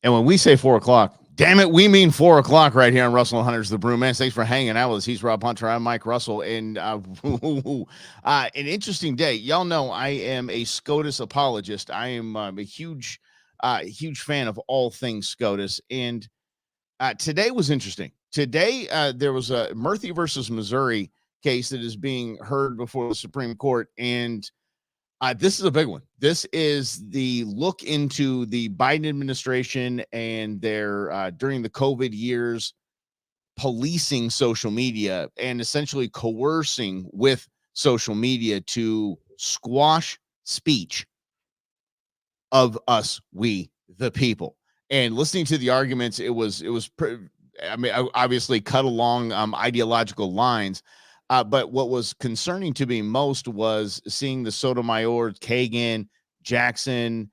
And when we say 4 o'clock, damn it, we mean 4 o'clock right here on Russell and Hunter's The Brewmance. Thanks for hanging out with us. He's Rob Hunter. I'm Mike Russell. And an interesting day. Y'all know I am a SCOTUS apologist. I am a huge fan of all things SCOTUS. And today was interesting. Today, there was a Murphy versus Missouri case that is being heard before the Supreme Court. And this is a big one. This is the look into the Biden administration and their during the COVID years policing social media and essentially coercing with social media to squash speech of us, we the people. And listening to the arguments, it was obviously cut along ideological lines. But what was concerning to me most was seeing the Sotomayor, Kagan, Jackson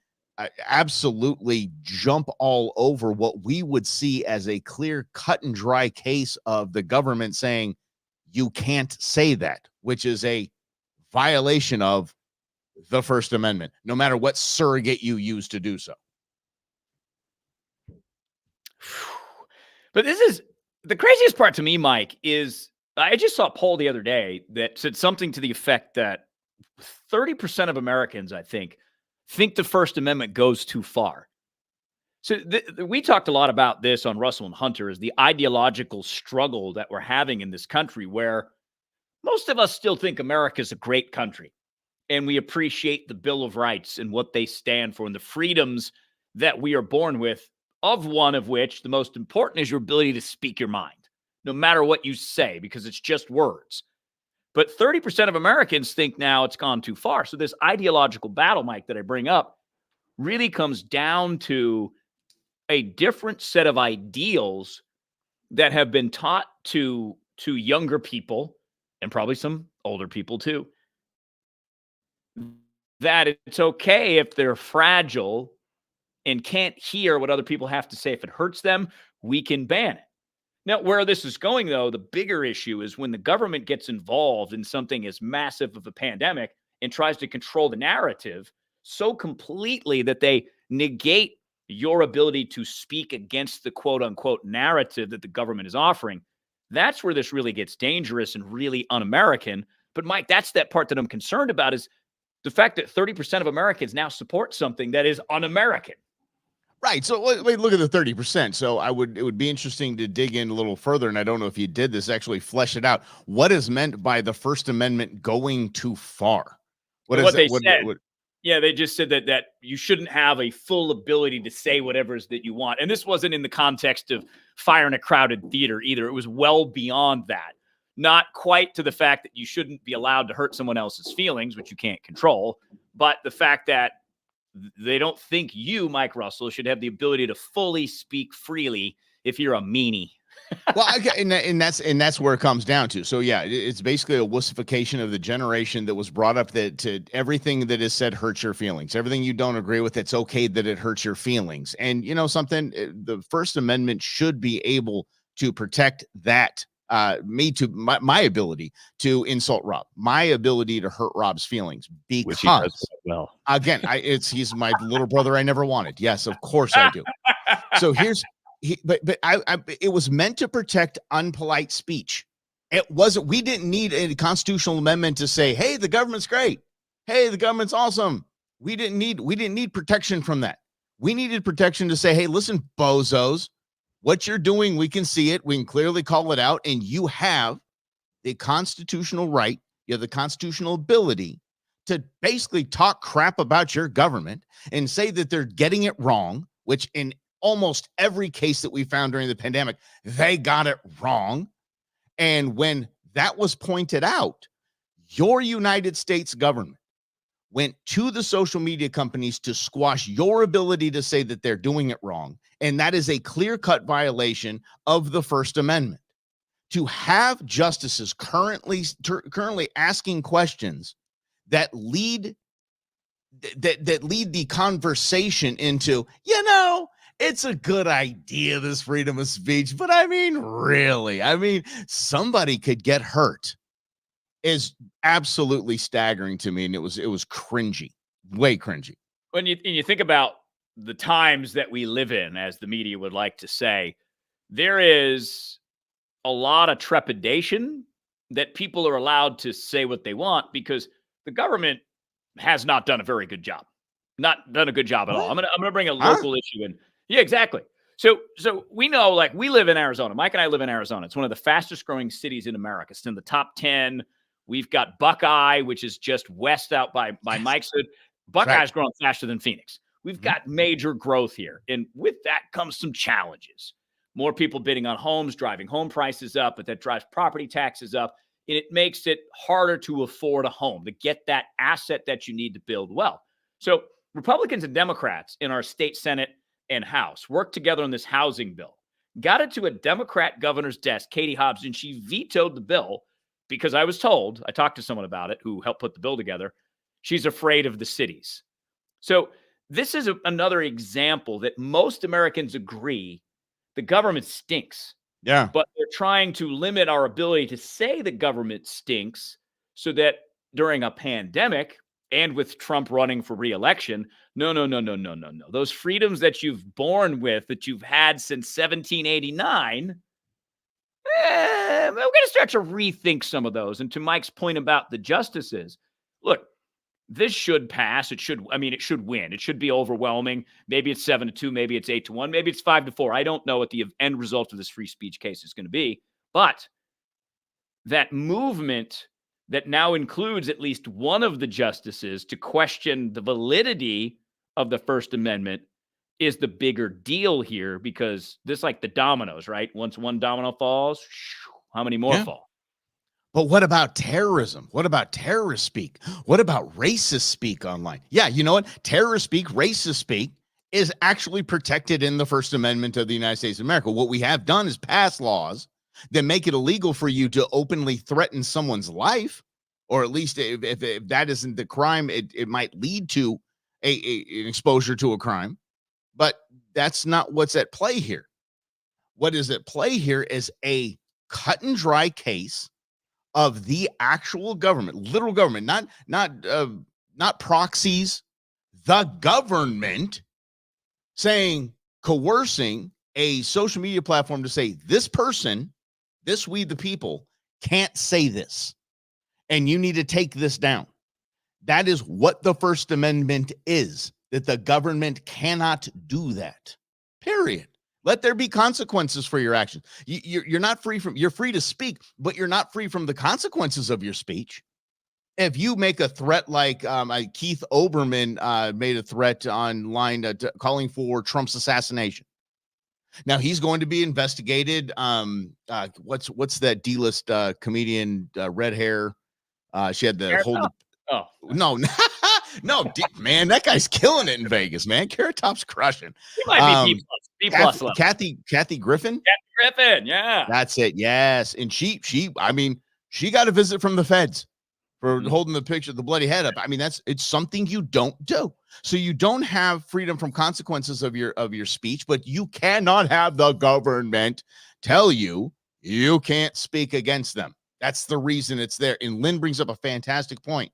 absolutely jump all over what we would see as a clear, cut and dry case of the government saying, you can't say that, which is a violation of the First Amendment, no matter what surrogate you use to do so. But this is the craziest part to me, Mike, is I just saw a poll the other day that said something to the effect that 30% of Americans, I think the First Amendment goes too far. So we talked a lot about this on Russell and Hunter, is the ideological struggle that we're having in this country, where most of us still think America is a great country and we appreciate the Bill of Rights and what they stand for and the freedoms that we are born with, of one of which the most important is your ability to speak your mind, no matter what you say, because it's just words. But 30% of Americans think now it's gone too far. So this ideological battle, Mike, that I bring up really comes down to a different set of ideals that have been taught to younger people, and probably some older people too, that it's okay if they're fragile and can't hear what other people have to say. If it hurts them, we can ban it. Now, where this is going, though, the bigger issue is when the government gets involved in something as massive of a pandemic and tries to control the narrative so completely that they negate your ability to speak against the quote-unquote narrative that the government is offering. That's where this really gets dangerous and really un-American. But, Mike, that's that part that I'm concerned about, is the fact that 30% of Americans now support something that is un-American. Right. So wait, look at the 30%. So it would be interesting to dig in a little further. And I don't know if you did this, actually flesh it out. What is meant by the First Amendment going too far? What they said. Yeah, they just said that you shouldn't have a full ability to say whatever is that you want. And this wasn't in the context of fire in a crowded theater either. It was well beyond that. Not quite to the fact that you shouldn't be allowed to hurt someone else's feelings, which you can't control, but the fact that they don't think you, Mike Russell, should have the ability to fully speak freely if you're a meanie. Well, and that's where it comes down to. So yeah, it's basically a wussification of the generation that was brought up that to everything that is said hurts your feelings. Everything you don't agree with, it's okay that it hurts your feelings. And you know something, the First Amendment should be able to protect that. My ability to insult Rob, my ability to hurt Rob's feelings, because again, he's my little brother I never wanted. Yes, of course I do. So it was meant to protect unpolite speech. It wasn't. We didn't need a constitutional amendment to say, "Hey, the government's great. Hey, the government's awesome." We didn't need protection from that. We needed protection to say, "Hey, listen, bozos. What you're doing, we can see it. We can clearly call it out. And you have the constitutional right, you have the constitutional ability to basically talk crap about your government and say that they're getting it wrong," which in almost every case that we found during the pandemic, they got it wrong. And when that was pointed out, your United States government went to the social media companies to squash your ability to say that they're doing it wrong. And that is a clear-cut violation of the First Amendment. To have justices currently asking questions that lead the conversation into, it's a good idea, this freedom of speech, but really, somebody could get hurt, is absolutely staggering to me. And it was cringy, way cringy. When you think about the times that we live in, as the media would like to say, there is a lot of trepidation that people are allowed to say what they want because the government has not done a very good job. Not done a good job at all. What? I'm gonna bring a Huh? local issue in. Yeah, exactly. So we know, like, we live in Arizona. Mike and I live in Arizona. It's one of the fastest growing cities in America. It's in the top 10. We've got Buckeye, which is just west out by Yes. Mike's hood. That's right. Buckeye's growing faster than Phoenix. We've Mhm. got major growth here. And with that comes some challenges. More people bidding on homes, driving home prices up, but that drives property taxes up. And it makes it harder to afford a home, to get that asset that you need to build wealth. So Republicans and Democrats in our state Senate and House worked together on this housing bill, got it to a Democrat governor's desk, Katie Hobbs, and she vetoed the bill because I was told, I talked to someone about it who helped put the bill together, she's afraid of the cities. So this is another example that most Americans agree the government stinks, Yeah. but they're trying to limit our ability to say the government stinks so that during a pandemic and with Trump running for re-election, no. Those freedoms that you've born with, that you've had since 1789, we're going to start to rethink some of those. And to Mike's point about the justices, look, this should pass. It should win. It should be overwhelming. Maybe it's 7-2. Maybe it's 8-1. Maybe it's 5-4. I don't know what the end result of this free speech case is going to be. But that movement that now includes at least one of the justices to question the validity of the First Amendment is the bigger deal here, because this, like the dominoes, right? Once one domino falls, how many more fall? But what about terrorism? What about terrorist speak? What about racist speak online? Yeah, you know what? Terrorist speak, racist speak is actually protected in the First Amendment of the United States of America. What we have done is pass laws that make it illegal for you to openly threaten someone's life, or at least if that isn't the crime, it might lead to an exposure to a crime. But that's not what's at play here. What is at play here is a cut and dry case of the actual government, literal government, not proxies, the government coercing a social media platform to say this person, this we the people, can't say this, and you need to take this down. That is what the First Amendment is, that the government cannot do that, period. Let there be consequences for your actions. You're not free from, you're free to speak, but you're not free from the consequences of your speech. If you make a threat like Keith Olbermann made a threat online calling for Trump's assassination. Now he's going to be investigated. What's that D-list comedian, red hair? She had the whole. Oh no, no, man, that guy's killing it in Vegas, man. Carrot Top's crushing. he might be B plus level. Kathy Griffin. Kathy Griffin, yeah, That's it. Yes, and she got a visit from the feds for holding the picture, the bloody head up. I mean, it's something you don't do. So you don't have freedom from consequences of your speech, but you cannot have the government tell you can't speak against them. That's the reason it's there. And Lynn brings up a fantastic point.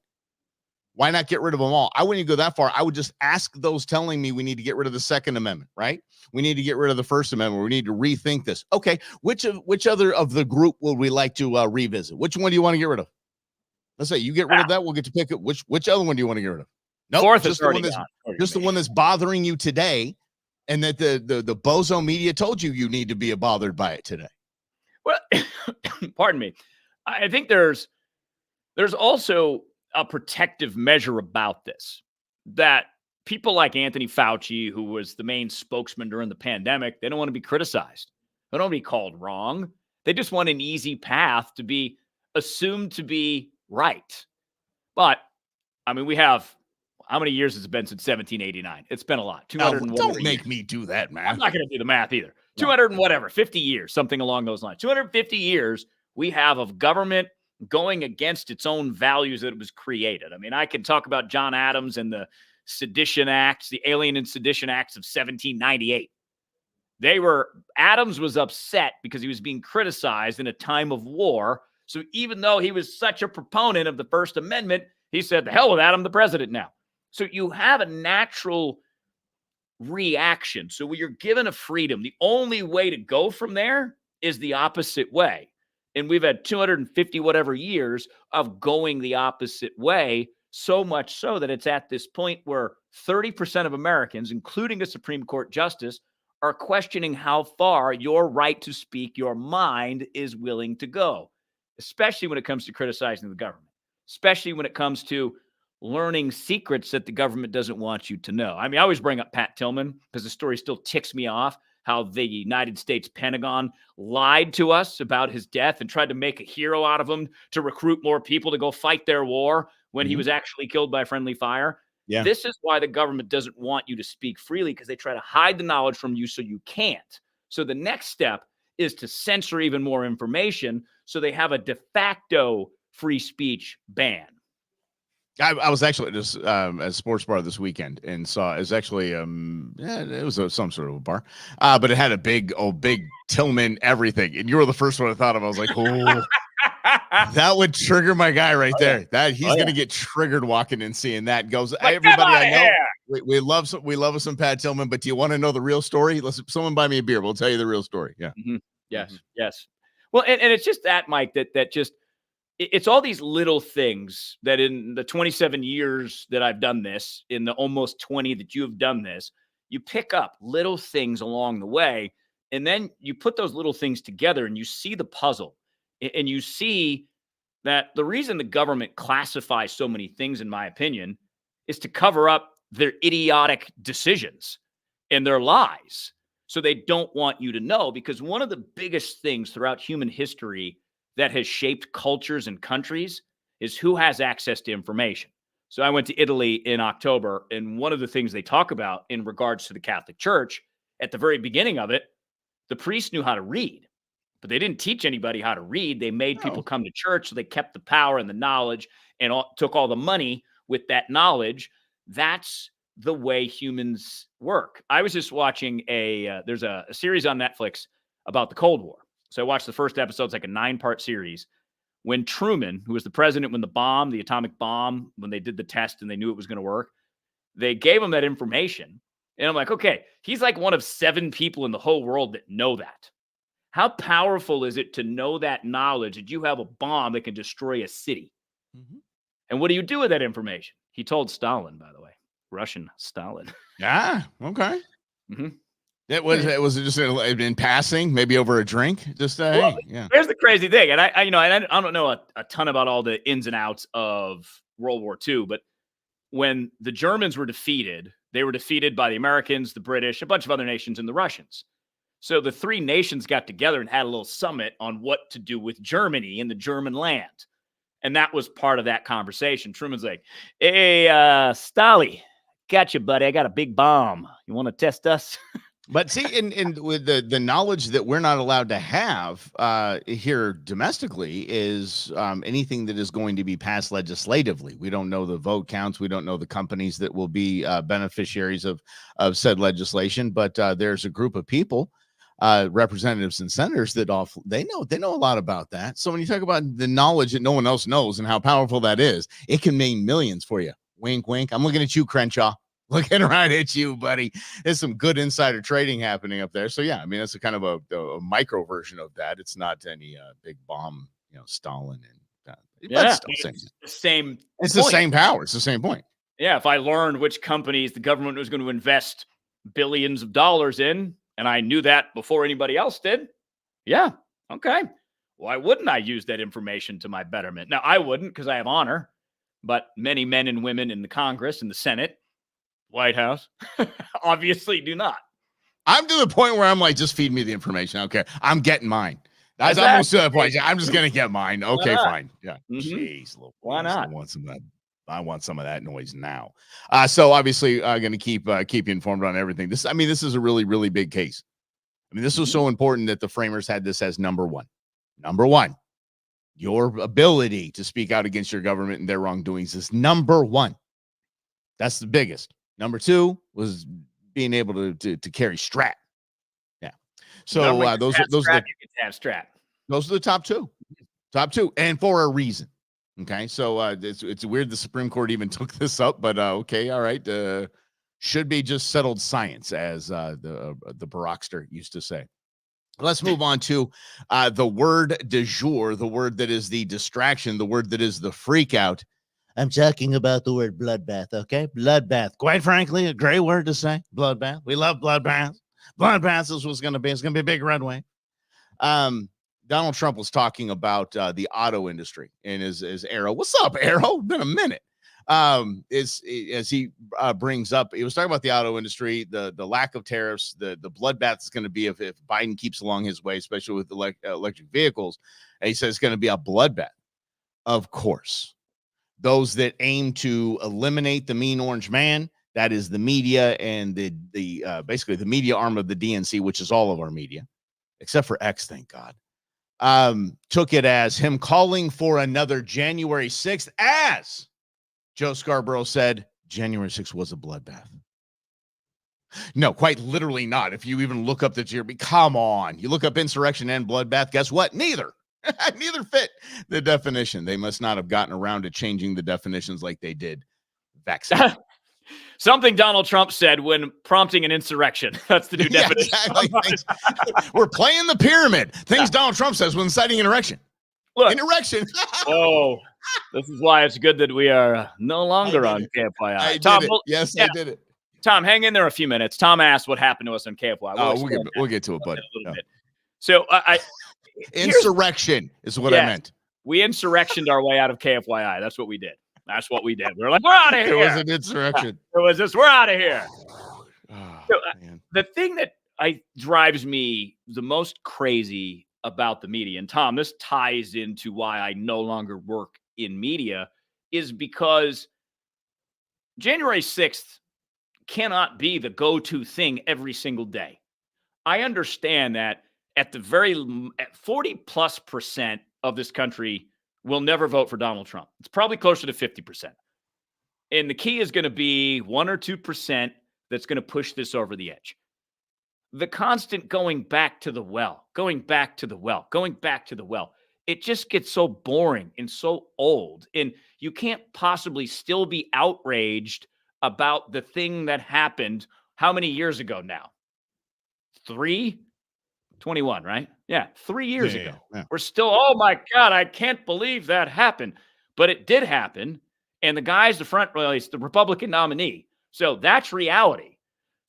Why not get rid of them all? I wouldn't even go that far. I would just ask those telling me we need to get rid of the Second Amendment, right? We need to get rid of the First Amendment. We need to rethink this. Okay, which other of the group would we like to revisit? Which one do you want to get rid of? Let's say you get rid of that. We'll get to pick it. Which other one do you want to get rid of? No, Fourth just is already gone. Just the one that's bothering you today, and that the bozo media told you need to be bothered by it today. Well, pardon me. I think there's also a protective measure about this, that people like Anthony Fauci, who was the main spokesman during the pandemic, they don't want to be criticized. They don't want to be called wrong. They just want an easy path to be assumed to be right. But I mean, we have, how many years has it been since 1789? It's been a lot. 200 and Don't make me do that, man. I'm not going to do the math either. 200 and whatever, 50 years, something along those lines. 250 years we have of government going against its own values that it was created. I mean, I can talk about John Adams and the Sedition Acts, the Alien and Sedition Acts of 1798. Adams was upset because he was being criticized in a time of war. So even though he was such a proponent of the First Amendment, he said, the hell with that, I'm the president now. So you have a natural reaction. So when you're given a freedom, the only way to go from there is the opposite way. And we've had 250 whatever years of going the opposite way, so much so that it's at this point where 30% of Americans, including a Supreme Court justice, are questioning how far your right to speak your mind is willing to go, especially when it comes to criticizing the government, especially when it comes to learning secrets that the government doesn't want you to know. I mean, I always bring up Pat Tillman because the story still ticks me off how the United States Pentagon lied to us about his death and tried to make a hero out of him to recruit more people to go fight their war when he was actually killed by friendly fire. Yeah. This is why the government doesn't want you to speak freely, because they try to hide the knowledge from you so you can't. So the next step is to censor even more information so they have a de facto free speech ban. I was actually just at a sports bar this weekend and saw it was actually it was some sort of a bar, but it had a big Tillman everything, and you were the first one I thought of. I was like, oh, that would trigger my guy right there. That he's gonna get triggered walking and seeing that. Goes, hey, everybody I know, we love some Pat Tillman, but do you want to know the real story? Someone buy me a beer. We'll tell you the real story. Yeah. Yes. Yes. Well, and it's just that, Mike, that just it's all these little things that in the 27 years that I've done this, in the almost 20 that you've done this, you pick up little things along the way, and then you put those little things together and you see the puzzle, and you see that the reason the government classifies so many things, in my opinion, is to cover up their idiotic decisions and their lies. So they don't want you to know, because one of the biggest things throughout human history that has shaped cultures and countries is who has access to information. So I went to Italy in October, and one of the things they talk about in regards to the Catholic Church, at the very beginning of it, the priests knew how to read, but they didn't teach anybody how to read. They made people come to church, so they kept the power and the knowledge and took all the money with that knowledge. That's the way humans work. I was just watching there's a series on Netflix about the Cold War. So I watched the first episode. It's like a 9-part series. When Truman, who was the president when the atomic bomb, when they did the test and they knew it was going to work, they gave him that information. And I'm like, okay, he's like one of 7 people in the whole world that know that. How powerful is it to know that knowledge that you have a bomb that can destroy a city? And what do you do with that information? He told Stalin, by the way, Russian Stalin. Okay. It was just in passing, maybe over a drink. Just well, hey, yeah. Here's the crazy thing, and I don't know a ton about all the ins and outs of World War II, but when the Germans were defeated, they were defeated by the Americans, the British, a bunch of other nations, and the Russians. So the 3 nations got together and had a little summit on what to do with Germany and the German land, and that was part of that conversation. Truman's like, "Hey, Stali, got you, buddy. I got a big bomb. You want to test us?" But see, in with the knowledge that we're not allowed to have here domestically is anything that is going to be passed legislatively. We don't know the vote counts. We don't know the companies that will be beneficiaries of said legislation. But there's a group of people, representatives and senators, that they know a lot about that. So when you talk about the knowledge that no one else knows and how powerful that is, it can mean millions for you. Wink, wink. I'm looking at you, Crenshaw. Looking right at you, buddy. There's some good insider trading happening up there. So yeah, I mean, it's a kind of a micro version of that. It's not any big bomb, Stalin and it's the same. It's the same power. It's the same point. Yeah, if I learned which companies the government was going to invest billions of dollars in, and I knew that before anybody else did, yeah, okay. Why wouldn't I use that information to my betterment? Now, I wouldn't, because I have honor, but many men and women in the Congress and the Senate, White House, obviously do not. I'm to the point where I'm like, just feed me the information. Okay, I'm getting mine. That's almost to the point. I'm just gonna get mine. Okay, fine. Yeah. Jeez, why not? I want some of that. I want some of that noise now. So obviously, going to keep you informed on everything. This is a really, really big case. I mean, this was so important that the framers had this as number one. Number one, your ability to speak out against your government and their wrongdoings is number one. That's the biggest. Number 2 was being able to carry strat. Yeah. So those are the top two, and for a reason. Okay. So it's weird the Supreme Court even took this up, but okay, all right. should be just settled science, as the Barackster used to say. Let's move on to the word du jour, the word that is the distraction, the word that is the freak out. I'm talking about the word bloodbath, okay? Bloodbath. Quite frankly, a great word to say. Bloodbath. We love bloodbath. Bloodbath is what's going to be. It's going to be a big red wave. Donald Trump was talking about the auto industry and his Arrow. What's up, Arrow? Been a minute. As he brings up, he was talking about the auto industry, the lack of tariffs, the bloodbath is going to be if Biden keeps along his way, especially with electric vehicles. And he says it's going to be a bloodbath. Of course, those that aim to eliminate the mean orange man, that is the media and the basically the media arm of the DNC, which is all of our media, except for X, thank God. Took it as him calling for another January 6th, as Joe Scarborough said, January 6th was a bloodbath. No, quite literally not. If you even look up the year, come on. You look up insurrection and bloodbath, guess what? Neither. Neither fit the definition. They must not have gotten around to changing the definitions like they did vaccine. Something Donald Trump said when prompting an insurrection. That's the new definition. Exactly. We're playing the pyramid. Things Donald Trump says when inciting insurrection. Look, an erection. Oh, this is why it's good that we are no longer on KFYI. Tom, yes, I did it. Tom, hang in there a few minutes. Tom asked what happened to us on KFYI. We'll get to it, buddy. A little bit. So insurrection is what I meant. We insurrectioned our way out of KFYI. That's what we did. We're like, we're out of here. It was an insurrection. It was this. We're out of here. The thing that drives me the most crazy about the media, and Tom, this ties into why I no longer work in media, is because January 6th cannot be the go-to thing every single day. I understand that at 40+% of this country will never vote for Donald Trump. It's probably closer to 50%. And the key is going to be 1 or 2% that's going to push this over the edge. The constant going back to the well, it just gets so boring and so old. And you can't possibly still be outraged about the thing that happened how many years ago now? 21, right? Yeah, 3 years ago. Yeah. We're still, oh my God, I can't believe that happened. But it did happen. And the guy's he's the Republican nominee. So that's reality.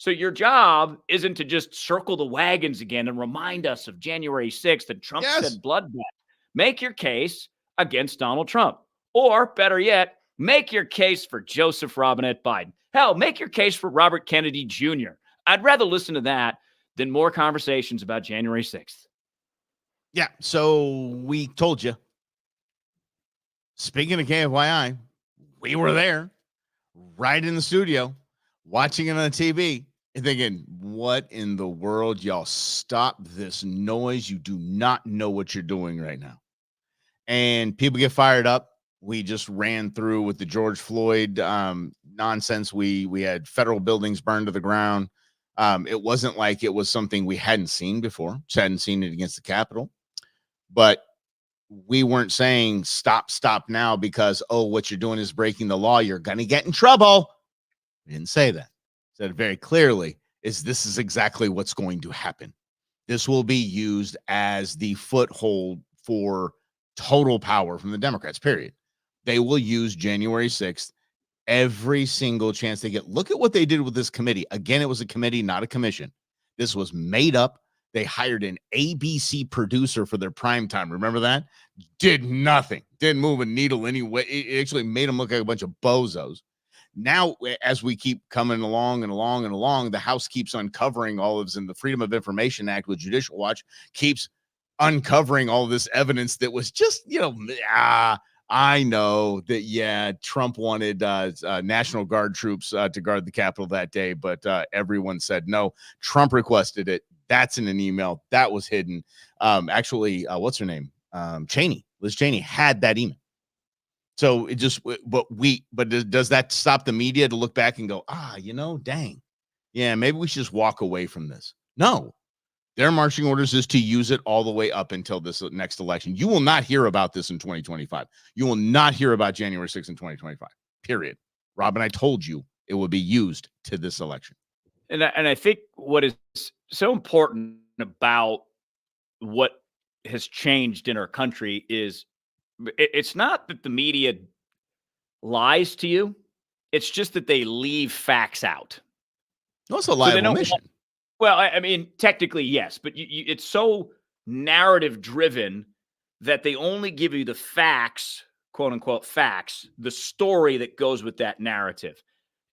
So your job isn't to just circle the wagons again and remind us of January 6th and Trump said bloodbath. Make your case against Donald Trump. Or better yet, make your case for Joseph Robinette Biden. Hell, make your case for Robert Kennedy Jr. I'd rather listen to that than more conversations about January 6th. Yeah, so we told you. Speaking of KFYI, we were there, right in the studio, watching it on TV, and thinking, what in the world? Y'all stop this noise. You do not know what you're doing right now. And people get fired up. We just ran through with the George Floyd nonsense. We had federal buildings burned to the ground. It wasn't like it was something we hadn't seen before. Just hadn't seen it against the Capitol. But we weren't saying stop now because, what you're doing is breaking the law. You're going to get in trouble. We didn't say that. Said very clearly this is exactly what's going to happen. This will be used as the foothold for total power from the Democrats, period. They will use January 6th every single chance they get. Look at what they did with this committee. Again, it was a committee, not a commission. This was made up. They hired an ABC producer for their prime time. Remember that? Did nothing. Didn't move a needle anyway. It actually made them look like a bunch of bozos. Now, as we keep coming along, the House keeps uncovering all of this, and the Freedom of Information Act with Judicial Watch keeps uncovering all this evidence that was just, I know that, Trump wanted National Guard troops to guard the Capitol that day, but everyone said no. Trump requested it. That's in an email. That was hidden. Actually, what's her name? Liz Cheney had that email. So it just, does that stop the media to look back and go, dang. Yeah, maybe we should just walk away from this. No. Their marching orders is to use it all the way up until this next election. You will not hear about this in 2025. You will not hear about January 6th in 2025, period. Robin, I told you it would be used to this election. And I think what is so important about what has changed in our country is it's not that the media lies to you. It's just that they leave facts out. Also, So they liable don't mission. well, I mean, technically, yes, but it's so narrative driven that they only give you the facts, quote unquote facts, the story that goes with that narrative.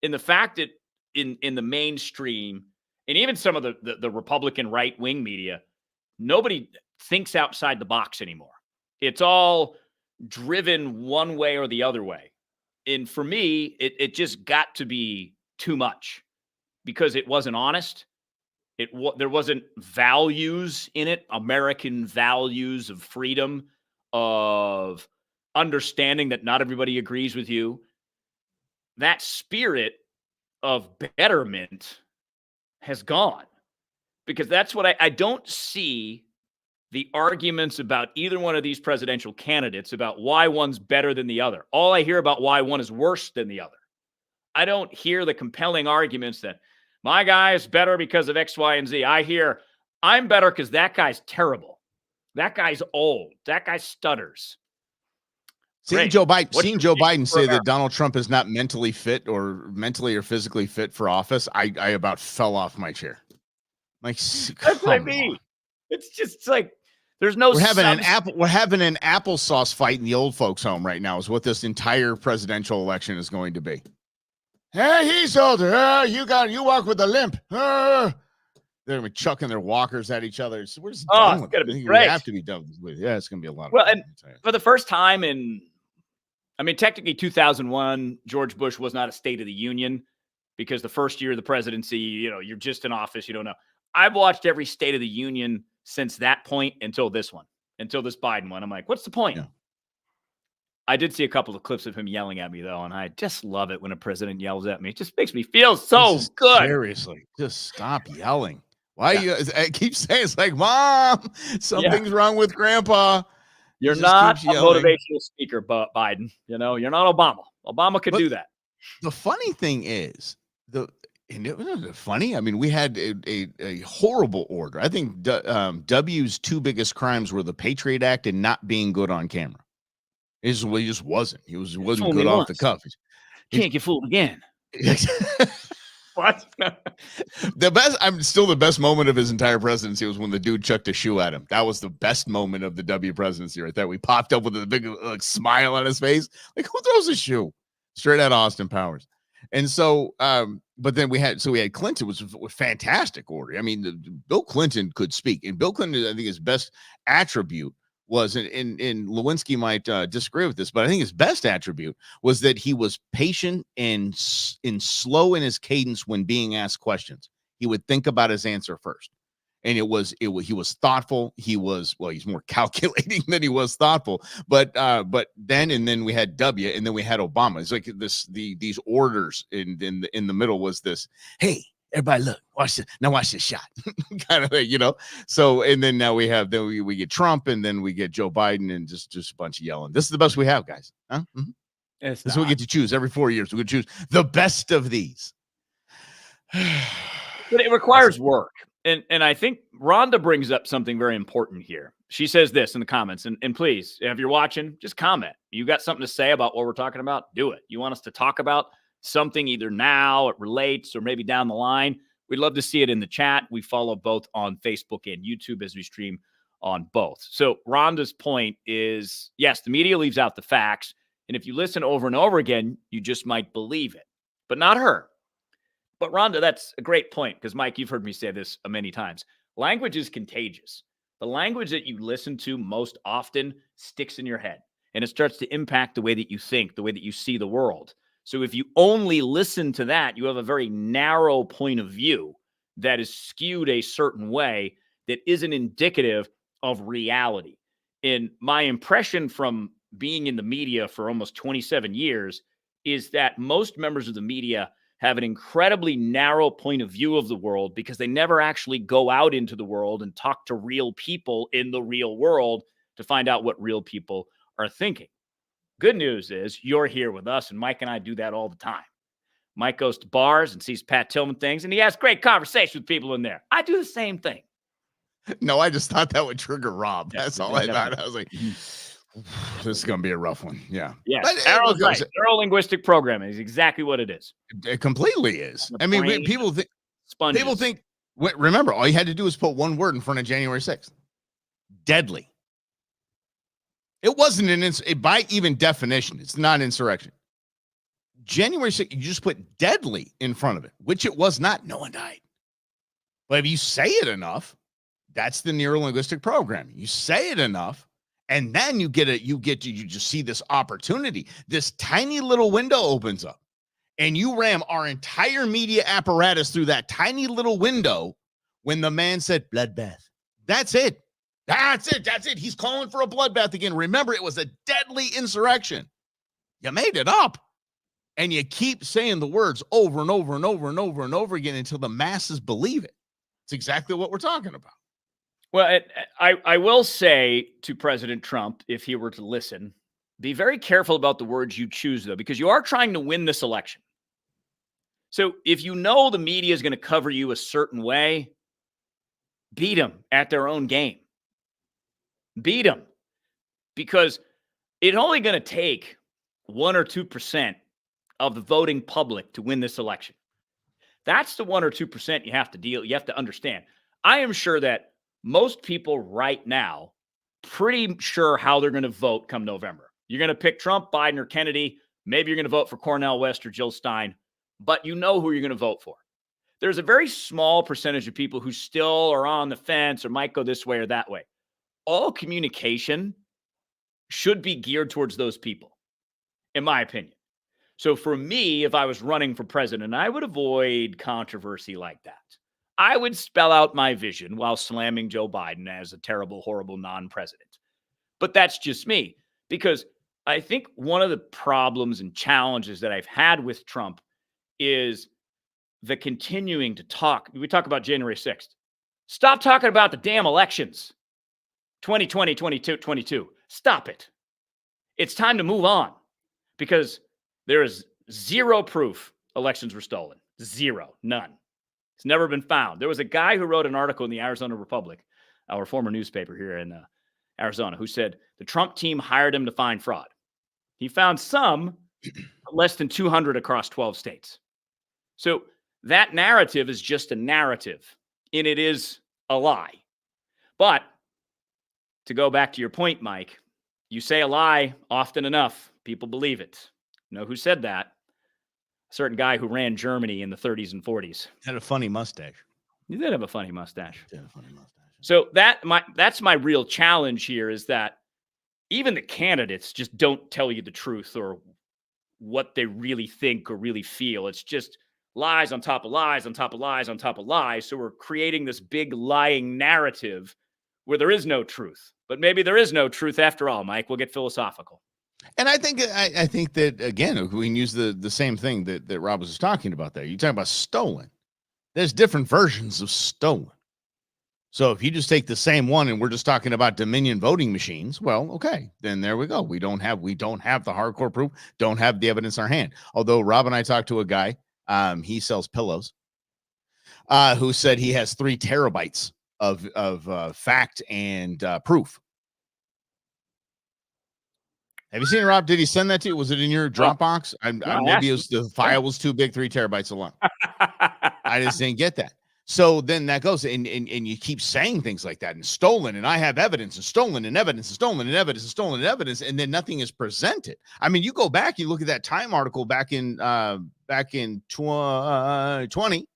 And the fact that in the mainstream and even some of the Republican right wing media, nobody thinks outside the box anymore. It's all driven one way or the other way. And for me, it just got to be too much because it wasn't honest. There wasn't values in it, American values of freedom, of understanding that not everybody agrees with you. That spirit of betterment has gone because that's what I don't see the arguments about either one of these presidential candidates about why one's better than the other. All I hear about why one is worse than the other. I don't hear the compelling arguments that my guy is better because of X, Y, and Z. I hear I'm better because that guy's terrible. That guy's old. That guy stutters. Seeing Great. Joe What's Biden your vision for say that America? Donald Trump is not mentally fit or mentally or physically fit for office, I about fell off my chair. Like, That's what I come mean. on. It's just like there's no We're having an substance. we're having an applesauce fight in the old folks' home right now. Is what this entire presidential election is going to be. Hey, he's older. You walk with a limp. They're gonna be chucking their walkers at each other. So we're just Oh, done it's with gonna it. I be think we great. have to be done with it. Yeah, it's gonna be a lot of Well, fun. and for the first time technically 2001, George Bush was not a State of the Union because the first year of the presidency, you're just in office, you don't know. I've watched every State of the Union since that point until this one, until this Biden one. I'm like, what's the point? Yeah. I did see a couple of clips of him yelling at me, though, and I just love it when a president yells at me. It just makes me feel so good. Seriously, just stop yelling. Why you? I keep saying it's like, Mom, something's wrong with Grandpa. He You're just not keeps a yelling. motivational speaker, Biden. You're not Obama. Obama could But do that. the funny thing is, and it wasn't funny. I mean, we had a horrible order. I think W's two biggest crimes were the Patriot Act and not being good on camera. He just wasn't. He wasn't Fool good me off the once. cuff. Can't get fooled again. What? The best moment of his entire presidency was when the dude chucked a shoe at him. That was the best moment of the W presidency right there. We popped up with a big smile on his face. Like, who throws a shoe? Straight out of Austin Powers. And so, but then we had Clinton was fantastic order. I mean, Bill Clinton could speak, and Bill Clinton, I think his best attribute was, and Lewinsky might disagree with this, but I think his best attribute was that he was patient and slow in his cadence when being asked questions. He would think about his answer first. And he was thoughtful. He's more calculating than he was thoughtful. But then we had W, and then we had Obama. It's like these orders in the middle was this, hey, everybody look, watch this shot. Kind of thing, So, and then now we get Trump, and then we get Joe Biden, and just a bunch of yelling. This is the best we have, guys. Huh? Mm-hmm. This is what we get to choose every 4 years. We get to choose the best of these. But it requires work. And I think Rhonda brings up something very important here. She says this in the comments, and please, if you're watching, just comment. You got something to say about what we're talking about? Do it. You want us to talk about something either now, it relates, or maybe down the line? We'd love to see it in the chat. We follow both on Facebook and YouTube as we stream on both. So Rhonda's point is, yes, the media leaves out the facts. And if you listen over and over again, you just might believe it, but not her. But Rhonda, that's a great point because, Mike, you've heard me say this many times. Language is contagious. The language that you listen to most often sticks in your head, and it starts to impact the way that you think, the way that you see the world. So if you only listen to that, you have a very narrow point of view that is skewed a certain way that isn't indicative of reality. And my impression from being in the media for almost 27 years is that most members of the media have an incredibly narrow point of view of the world because they never actually go out into the world and talk to real people in the real world to find out what real people are thinking. Good news is you're here with us, and Mike and I do that all the time. Mike goes to bars and sees Pat Tillman things, and he has great conversation with people in there. I do the same thing. No, I just thought that would trigger Rob. Yeah, That's all I definitely. thought. I was like, this is going to be a rough one. Yeah. Yes, But Arrow's look, right. Neuro-linguistic programming is exactly what it is. it completely is. The I mean, brain people think, Sponges. remember, all you had to do was put one word in front of January 6th. Deadly. It wasn't by even definition, it's not insurrection. January 6th, you just put deadly in front of it, which it was not. No one died. But if you say it enough, that's the neuro-linguistic programming. You say it enough, and then you just see this opportunity. This tiny little window opens up, and you ram our entire media apparatus through that tiny little window when the man said bloodbath. That's it. That's it. He's calling for a bloodbath again. Remember, it was a deadly insurrection. You made it up. And you keep saying the words over and over and over and over and over again until the masses believe it. It's exactly what we're talking about. Well, I will say to President Trump, if he were to listen, be very careful about the words you choose, though, because you are trying to win this election. So if you know the media is going to cover you a certain way, beat them at their own game. Beat them. Because it's only going to take 1 or 2% of the voting public to win this election. That's the 1 or 2% you have to understand. I am sure that most people right now pretty sure how they're going to vote come November. You're going to pick Trump, Biden, or Kennedy. Maybe you're going to vote for Cornel West or Jill Stein, but you know who you're going to vote for. There's a very small percentage of people who still are on the fence or might go this way or that way. All communication should be geared towards those people, in my opinion. So for me, if I was running for president, I would avoid controversy like that. I would spell out my vision while slamming Joe Biden as a terrible, horrible non-president. But that's just me, because I think one of the problems and challenges that I've had with Trump is the continuing to talk. We talk about January 6th. Stop talking about the damn elections. 2020, 22. Stop it. It's time to move on, because there is zero proof elections were stolen. Zero. None. It's never been found. There was a guy who wrote an article in the Arizona Republic, our former newspaper here in Arizona, who said the Trump team hired him to find fraud. He found some, less than 200 across 12 states. So that narrative is just a narrative, and it is a lie. But to go back to your point, Mike, you say a lie often enough, people believe it. You know who said that? A certain guy who ran Germany in the 30s and 40s. Had a funny mustache. He did have a funny mustache. So So that's my real challenge here, is that even the candidates just don't tell you the truth or what they really think or really feel. It's just lies on top of lies on top of lies on top of lies. So we're creating this big lying narrative where there is no truth. But maybe there is no truth after all, Mike. We'll get philosophical. And I think that, again, we can use the same thing that Rob was talking about there. You talk about stolen. There's different versions of stolen. So if you just take the same one and we're just talking about Dominion voting machines, well, okay, then there we go. We don't have the hardcore proof, don't have the evidence in our hand. Although Rob and I talked to a guy, he sells pillows, who said he has 3 terabytes of fact and proof. Have you seen it, Rob? Did he send that to you? Was it in your Dropbox? Maybe the file was too big, 3 terabytes alone. I just didn't get that. So then that goes, and you keep saying things like that, and stolen, and I have evidence, and stolen, and evidence, and stolen, and evidence, and stolen, and evidence, and then nothing is presented. I mean, you go back, you look at that Time article back in 2020,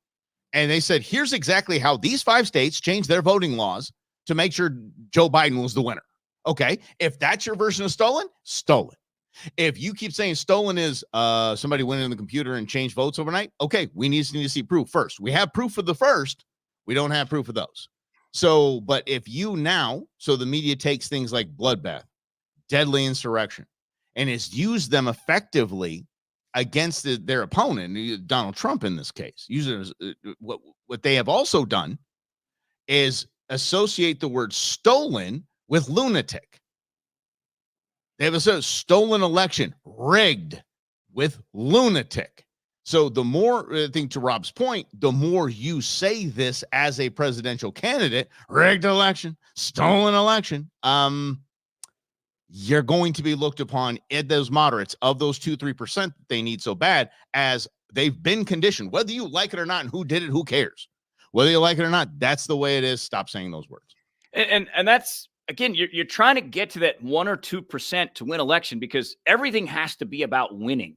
and they said, here's exactly how these 5 states changed their voting laws to make sure Joe Biden was the winner. Okay, if that's your version of stolen, stolen. If you keep saying stolen is somebody went in the computer and changed votes overnight, okay, we need to see proof first. We have proof of the first. We don't have proof of those. So, but if so the media takes things like bloodbath, deadly insurrection, and has used them effectively against their opponent, Donald Trump in this case. What they have also done is associate the word stolen with lunatic. They have a stolen election, rigged with lunatic. So the more, I think to Rob's point, the more you say this as a presidential candidate, rigged election, stolen election, you're going to be looked upon at those moderates of those 2-3% that they need so bad, as they've been conditioned, whether you like it or not, and who did it, who cares? Whether you like it or not, that's the way it is. Stop saying those words. And that's, again, you're trying to get to that 1 or 2% to win election, because everything has to be about winning.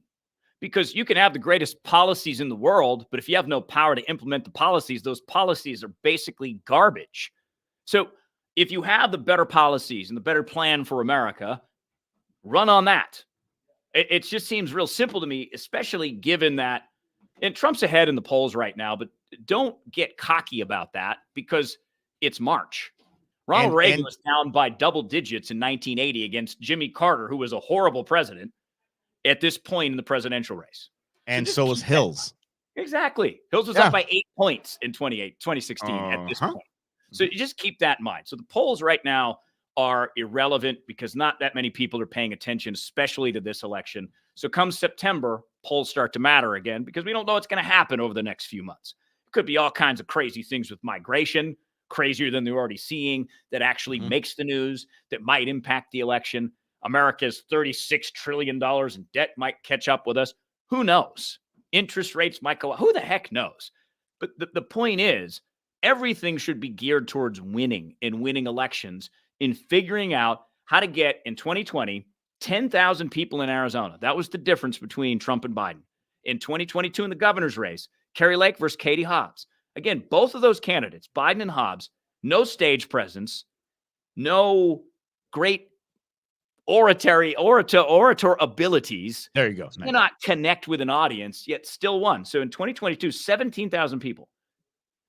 Because you can have the greatest policies in the world, but if you have no power to implement the policies, those policies are basically garbage. So if you have the better policies and the better plan for America, run on that. It just seems real simple to me, especially given that, and Trump's ahead in the polls right now, but don't get cocky about that, because it's March. Ronald Reagan was down by double digits in 1980 against Jimmy Carter, who was a horrible president at this point in the presidential race. And so was Hills. Exactly. Hills was up by 8 points in 2016 at this point. So you just keep that in mind. So the polls right now are irrelevant, because not that many people are paying attention, especially to this election. So come September, polls start to matter again, because we don't know what's going to happen over the next few months. It could be all kinds of crazy things with migration, crazier than they're already seeing, that actually makes the news, that might impact the election. America's $36 trillion in debt might catch up with us. Who knows? Interest rates might go up. Who the heck knows? But the point is, everything should be geared towards winning and winning elections, in figuring out how to get, in 2020, 10,000 people in Arizona. That was the difference between Trump and Biden. In 2022, in the governor's race, Kari Lake versus Katie Hobbs. Again, both of those candidates, Biden and Hobbs, no stage presence, no great orator abilities. There you go. Cannot connect with an audience, yet still won. So in 2022, 17,000 people.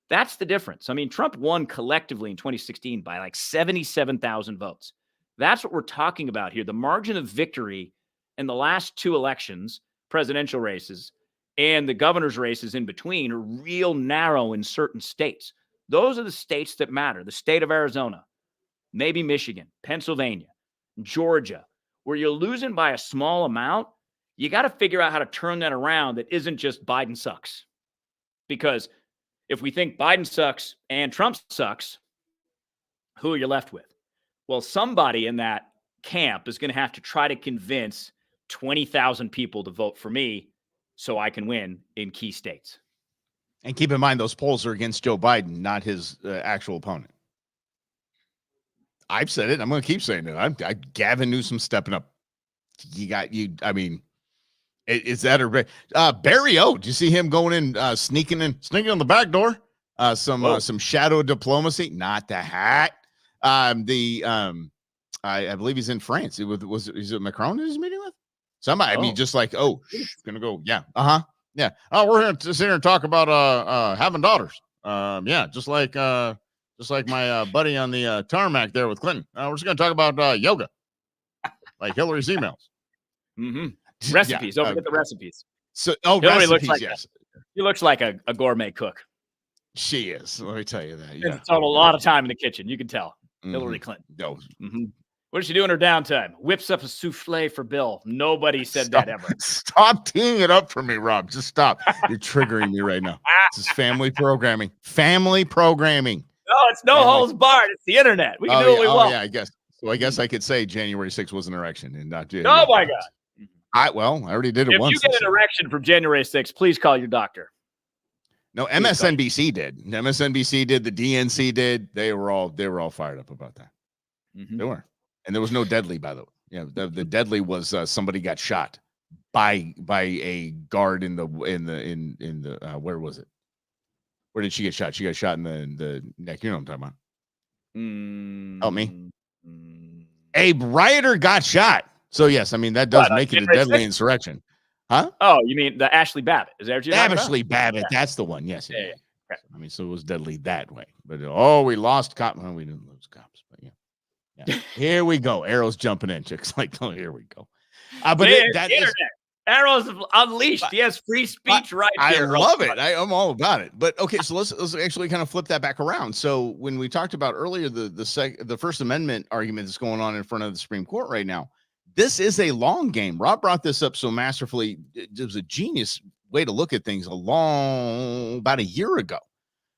That's the difference. I mean, Trump won collectively in 2016 by like 77,000 votes. That's what we're talking about here. The margin of victory in the last two elections, presidential races, and the governor's races in between, are real narrow in certain states. Those are the states that matter. The state of Arizona, maybe Michigan, Pennsylvania, Georgia, where you're losing by a small amount. You got to figure out how to turn that around. That isn't just Biden sucks. Because if we think Biden sucks and Trump sucks, who are you left with? Well, somebody in that camp is going to have to try to convince 20,000 people to vote for me so I can win in key states. And keep in mind, those polls are against Joe Biden, not his actual opponent. I've said it. I'm going to keep saying it. Gavin Newsom stepping up. I mean, is that a Barry O? Did you see him going in, sneaking on the back door? Some shadow diplomacy. Not the hat. I believe he's in France. Is it Macron he's meeting with? Somebody. I mean, just like, gonna go. Yeah. Yeah. Oh, we're here to sit here and talk about having daughters. Yeah, just like my buddy on the tarmac there with Clinton. We're just gonna talk about yoga, like Hillary's emails. Recipes. Don't forget the recipes. So, Hillary recipes. Yes, she looks like a gourmet cook. She is. Let me tell you that. Yeah, a lot of time in the kitchen. You can tell. Hillary Clinton. What does she do in her downtime? Whips up a souffle for Bill. Nobody said that ever. Stop teeing it up for me, Rob. Just stop. You're triggering me right now. This is family programming. Family programming. No, it's no holds barred. It's the internet. We can do what we want. Yeah, I guess. So I guess I could say January 6th was an erection and not. Oh my God. I already did it once. If you get an erection from January 6th, please call your doctor. No, MSNBC did. MSNBC did. The DNC did. They were all fired up about that. They were, and there was no deadly, by the way. Yeah, the deadly was somebody got shot by a guard in the where was it? Where did she get shot? She got shot in the neck. You know what I'm talking about. Help me. A rioter got shot. So yes, I mean that does make it a deadly insurrection. Huh? Oh, you mean the Ashley Babbitt? Is that what you're talking about? Ashley Babbitt, that's the one. Yes. Yeah. Okay. I mean, so it was deadly that way. But we lost cops. Well, we didn't lose cops, but yeah. Here we go. Arrows jumping in. Chicks like, oh, here we go. But that is Arrows unleashed. He has free speech right here. I love it. I'm all about it. But okay, so let's actually kind of flip that back around. So when we talked about earlier the First Amendment argument that's going on in front of the Supreme Court right now, this is a long game. Rob brought this up so masterfully. It was a genius way to look at things about a year ago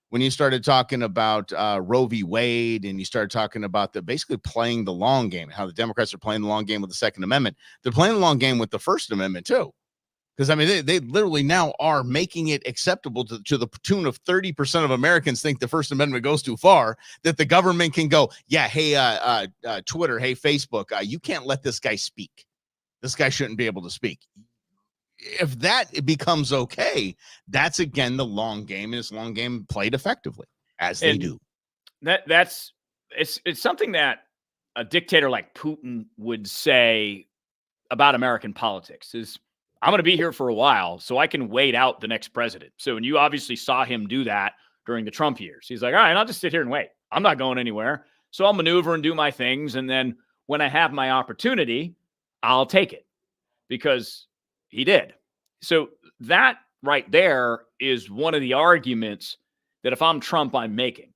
when you started talking about Roe v. Wade, and you started talking about basically playing the long game, how the Democrats are playing the long game with the Second Amendment. They're playing the long game with the First Amendment too. Because, I mean, they literally now are making it acceptable to the tune of 30% of Americans think the First Amendment goes too far, that the government can go, yeah, hey, Twitter, hey, Facebook, you can't let this guy speak. This guy shouldn't be able to speak. If that becomes okay, that's, again, the long game, and it's long game played effectively, as they do. It's something that a dictator like Putin would say about American politics is, I'm going to be here for a while, so I can wait out the next president. So, and you obviously saw him do that during the Trump years. He's like, all right, I'll just sit here and wait. I'm not going anywhere. So I'll maneuver and do my things. And then when I have my opportunity, I'll take it, because he did. So that right there is one of the arguments that if I'm Trump, I'm making,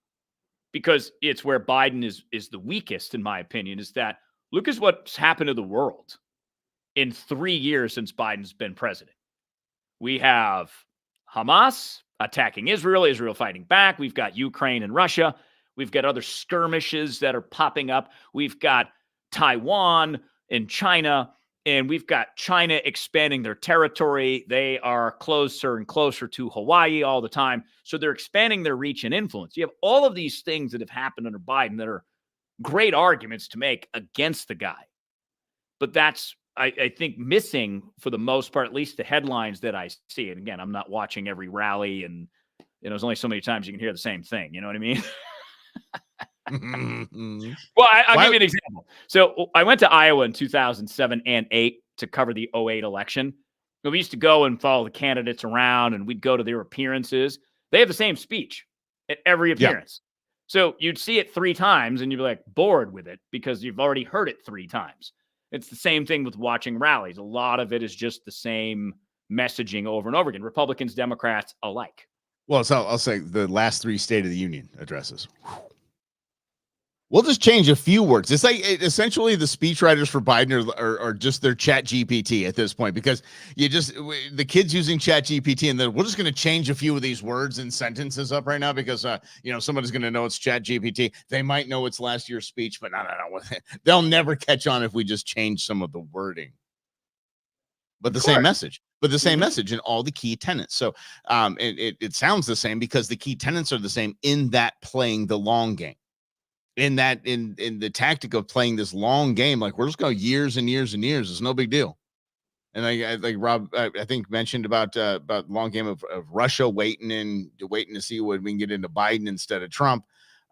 because it's where Biden is the weakest, in my opinion, is that look at what's happened to the world in 3 years since Biden's been president. We have Hamas attacking Israel, Israel fighting back. We've got Ukraine and Russia. We've got other skirmishes that are popping up. We've got Taiwan and China, and we've got China expanding their territory. They are closer and closer to Hawaii all the time. So they're expanding their reach and influence. You have all of these things that have happened under Biden that are great arguments to make against the guy. But that's, I think, missing for the most part, at least the headlines that I see. And again, I'm not watching every rally, and there's only so many times you can hear the same thing. You know what I mean? Well, I'll give you an example. So I went to Iowa in 2007 and 2008 to cover the 2008 election. We used to go and follow the candidates around, and we'd go to their appearances. They have the same speech at every appearance. Yeah. So you'd see it 3 times, and you'd be like bored with it because you've already heard it 3 times. It's the same thing with watching rallies. A lot of it is just the same messaging over and over again. Republicans, Democrats alike. Well, so I'll say the last 3 State of the Union addresses. We'll just change a few words. It's like essentially the speechwriters for Biden are just their Chat GPT at this point, because the kids using Chat GPT, and then we're just going to change a few of these words and sentences up right now because somebody's going to know it's Chat GPT. They might know it's last year's speech, but no. They'll never catch on if we just change some of the wording. But the same message. But the same message in all the key tenets. So it sounds the same because the key tenets are the same in that playing the long game. In the tactic of playing this long game, like we're just going years and years and years. It's no big deal. And like Rob, I think mentioned about long game of Russia waiting to see when we can get into Biden instead of Trump.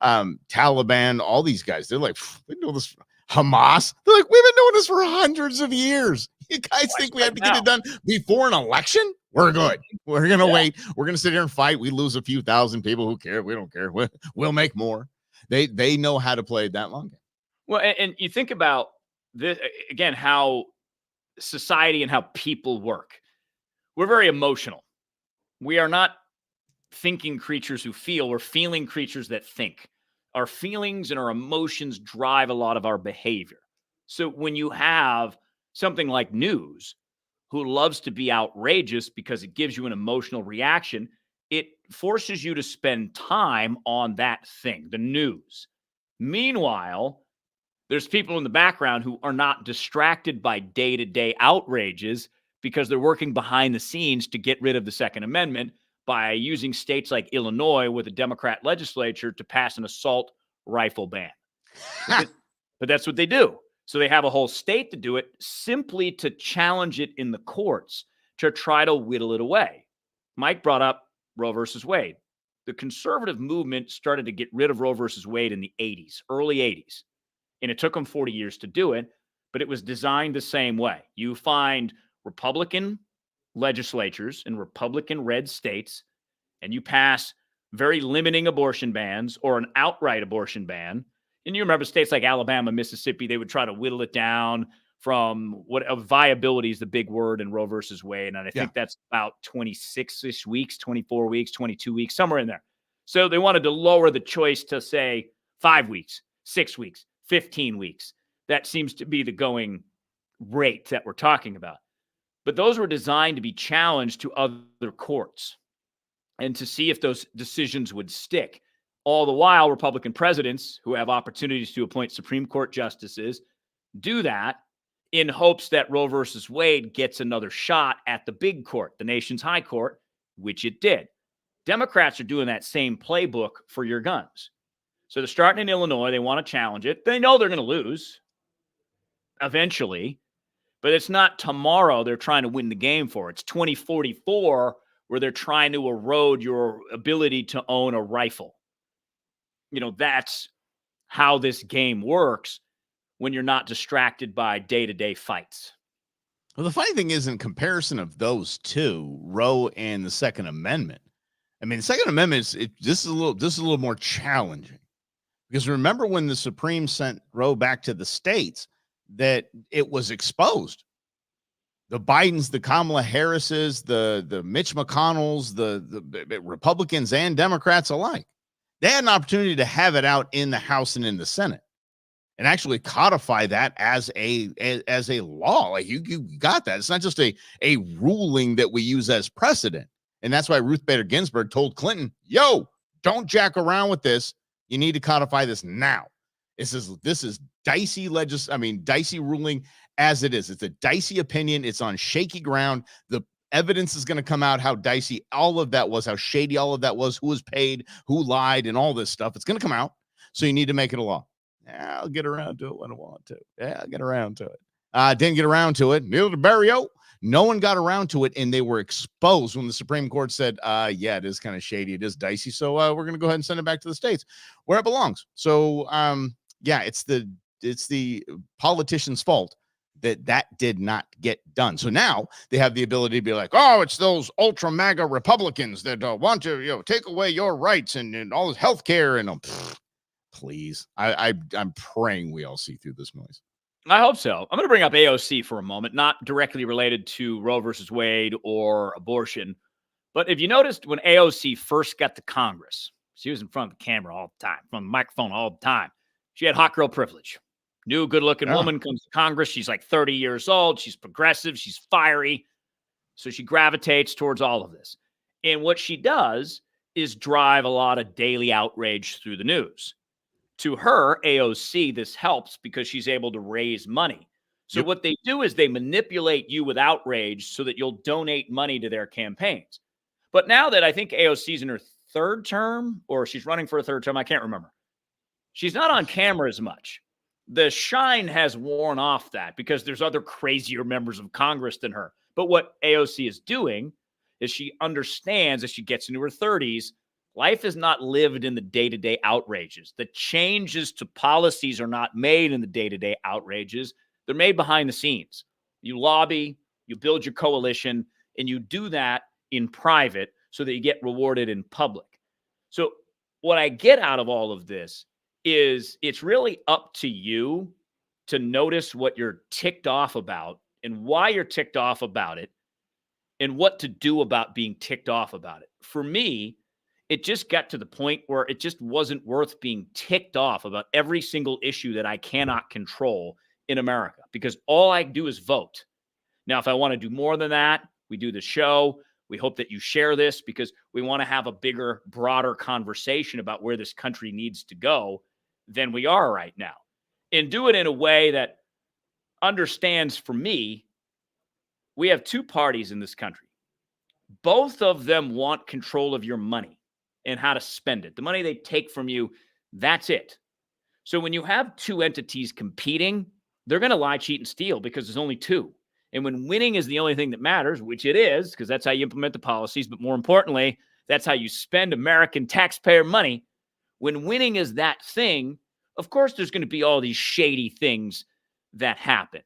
Taliban, all these guys, they're like, we know this. Hamas, they're like, we've been doing this for hundreds of years. You guys think we have to get it done before an election? We're good. We're gonna wait. We're gonna sit here and fight. We lose a few thousand people. Who care? We don't care. We'll make more. They know how to play that long game. Well, and you think about this again, how society and how people work. We're very emotional. We are not thinking creatures who feel. We're feeling creatures that think. Our feelings and our emotions drive a lot of our behavior. So when you have something like news, who loves to be outrageous because it gives you an emotional reaction, it forces you to spend time on that thing, the news. Meanwhile, there's people in the background who are not distracted by day-to-day outrages because they're working behind the scenes to get rid of the Second Amendment by using states like Illinois with a Democrat legislature to pass an assault rifle ban. But that's what they do. So they have a whole state to do it simply to challenge it in the courts to try to whittle it away. Mike brought up Roe versus Wade. The conservative movement started to get rid of Roe versus Wade in the 80s, early 80s. And it took them 40 years to do it, but it was designed the same way. You find Republican legislatures in Republican red states, and you pass very limiting abortion bans or an outright abortion ban. And you remember states like Alabama, Mississippi, they would try to whittle it down from viability is the big word in Roe versus Wade. And I think that's about 26-ish weeks, 24 weeks, 22 weeks, somewhere in there. So they wanted to lower the choice to say 5 weeks, 6 weeks, 15 weeks. That seems to be the going rate that we're talking about. But those were designed to be challenged to other courts and to see if those decisions would stick. All the while, Republican presidents who have opportunities to appoint Supreme Court justices do that in hopes that Roe versus Wade gets another shot at the big court, the nation's high court, which it did. Democrats are doing that same playbook for your guns. So they're starting in Illinois. They want to challenge it. They know they're going to lose eventually, but it's not tomorrow they're trying to win the game for. It's 2044 where they're trying to erode your ability to own a rifle. That's how this game works when you're not distracted by day-to-day fights. Well, the funny thing is, in comparison of those two, Roe and the Second Amendment, I mean, the Second Amendment this is a little more challenging, because remember when the Supreme sent Roe back to the states, that it was exposed. The Bidens, the Kamala Harrises, the Mitch McConnells, the Republicans and Democrats alike, they had an opportunity to have it out in the House and in the Senate and actually codify that as a law. Like you got that. It's not just a ruling that we use as precedent. And that's why Ruth Bader Ginsburg told Clinton, yo, don't jack around with this. You need to codify this now. This is dicey dicey ruling as it is. It's a dicey opinion. It's on shaky ground. The evidence is going to come out how dicey all of that was, how shady all of that was, who was paid, who lied, and all this stuff. It's going to come out. So you need to make it a law. Yeah, I'll get around to it when I want to. Yeah, I'll get around to it. Didn't get around to it. Neil DeBarrio. No one got around to it, and they were exposed when the Supreme Court said, yeah, it is kind of shady. It is dicey. So we're going to go ahead and send it back to the states where it belongs. So, yeah, it's the politicians' fault that did not get done. So now they have the ability to be like, oh, it's those ultra MAGA Republicans that want to, take away your rights and all this health care. And please, I'm praying we all see through this noise. I hope so. I'm going to bring up AOC for a moment, not directly related to Roe versus Wade or abortion. But if you noticed when AOC first got to Congress, she was in front of the camera all the time, from the microphone all the time. She had hot girl privilege. New good-looking woman comes to Congress. She's like 30 years old. She's progressive. She's fiery. So she gravitates towards all of this. And what she does is drive a lot of daily outrage through the news. To her, AOC, this helps because she's able to raise money. So what they do is they manipulate you with outrage so that you'll donate money to their campaigns. But now that I think AOC's in her third term, or she's running for a third term, I can't remember. She's not on camera as much. The shine has worn off that because there's other crazier members of Congress than her. But what AOC is doing is she understands as she gets into her 30s, life is not lived in the day-to-day outrages. The changes to policies are not made in the day-to-day outrages. They're made behind the scenes. You lobby, you build your coalition, and you do that in private so that you get rewarded in public. So what I get out of all of this is it's really up to you to notice what you're ticked off about and why you're ticked off about it and what to do about being ticked off about it. For me, it just got to the point where it just wasn't worth being ticked off about every single issue that I cannot control in America, because all I do is vote. Now, if I want to do more than that, we do the show. We hope that you share this because we want to have a bigger, broader conversation about where this country needs to go than we are right now. And do it in a way that understands, for me, we have two parties in this country. Both of them want control of your money and how to spend it. The money they take from you, that's it. So when you have two entities competing, they're going to lie, cheat, and steal because there's only two. And when winning is the only thing that matters, which it is, because that's how you implement the policies, but more importantly, that's how you spend American taxpayer money. When winning is that thing, of course, there's going to be all these shady things that happen.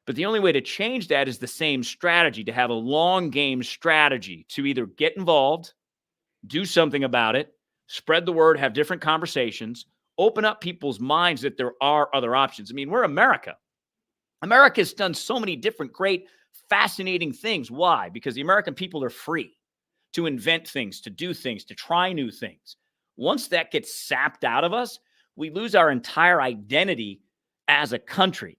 But the only way to change that is the same strategy, to have a long game strategy, to either get involved, do something about it, spread the word, have different conversations, open up people's minds that there are other options. I mean, we're America. America has done so many different, great, fascinating things. Why? Because the American people are free to invent things, to do things, to try new things. Once that gets sapped out of us, we lose our entire identity as a country.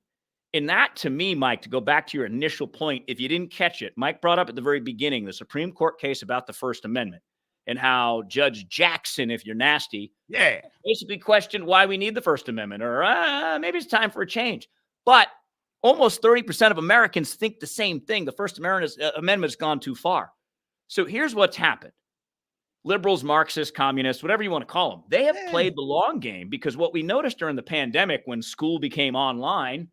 And that, to me, Mike, to go back to your initial point, if you didn't catch it, Mike brought up at the very beginning the Supreme Court case about the First Amendment and how Judge Jackson, if you're nasty, Yeah. basically questioned why we need the First Amendment, or maybe it's time for a change. But almost 30% of Americans think the same thing. The First Amendment has gone too far. So here's what's happened. Liberals, Marxists, communists, whatever you want to call them, they have played the long game, because what we noticed during the pandemic when school became online,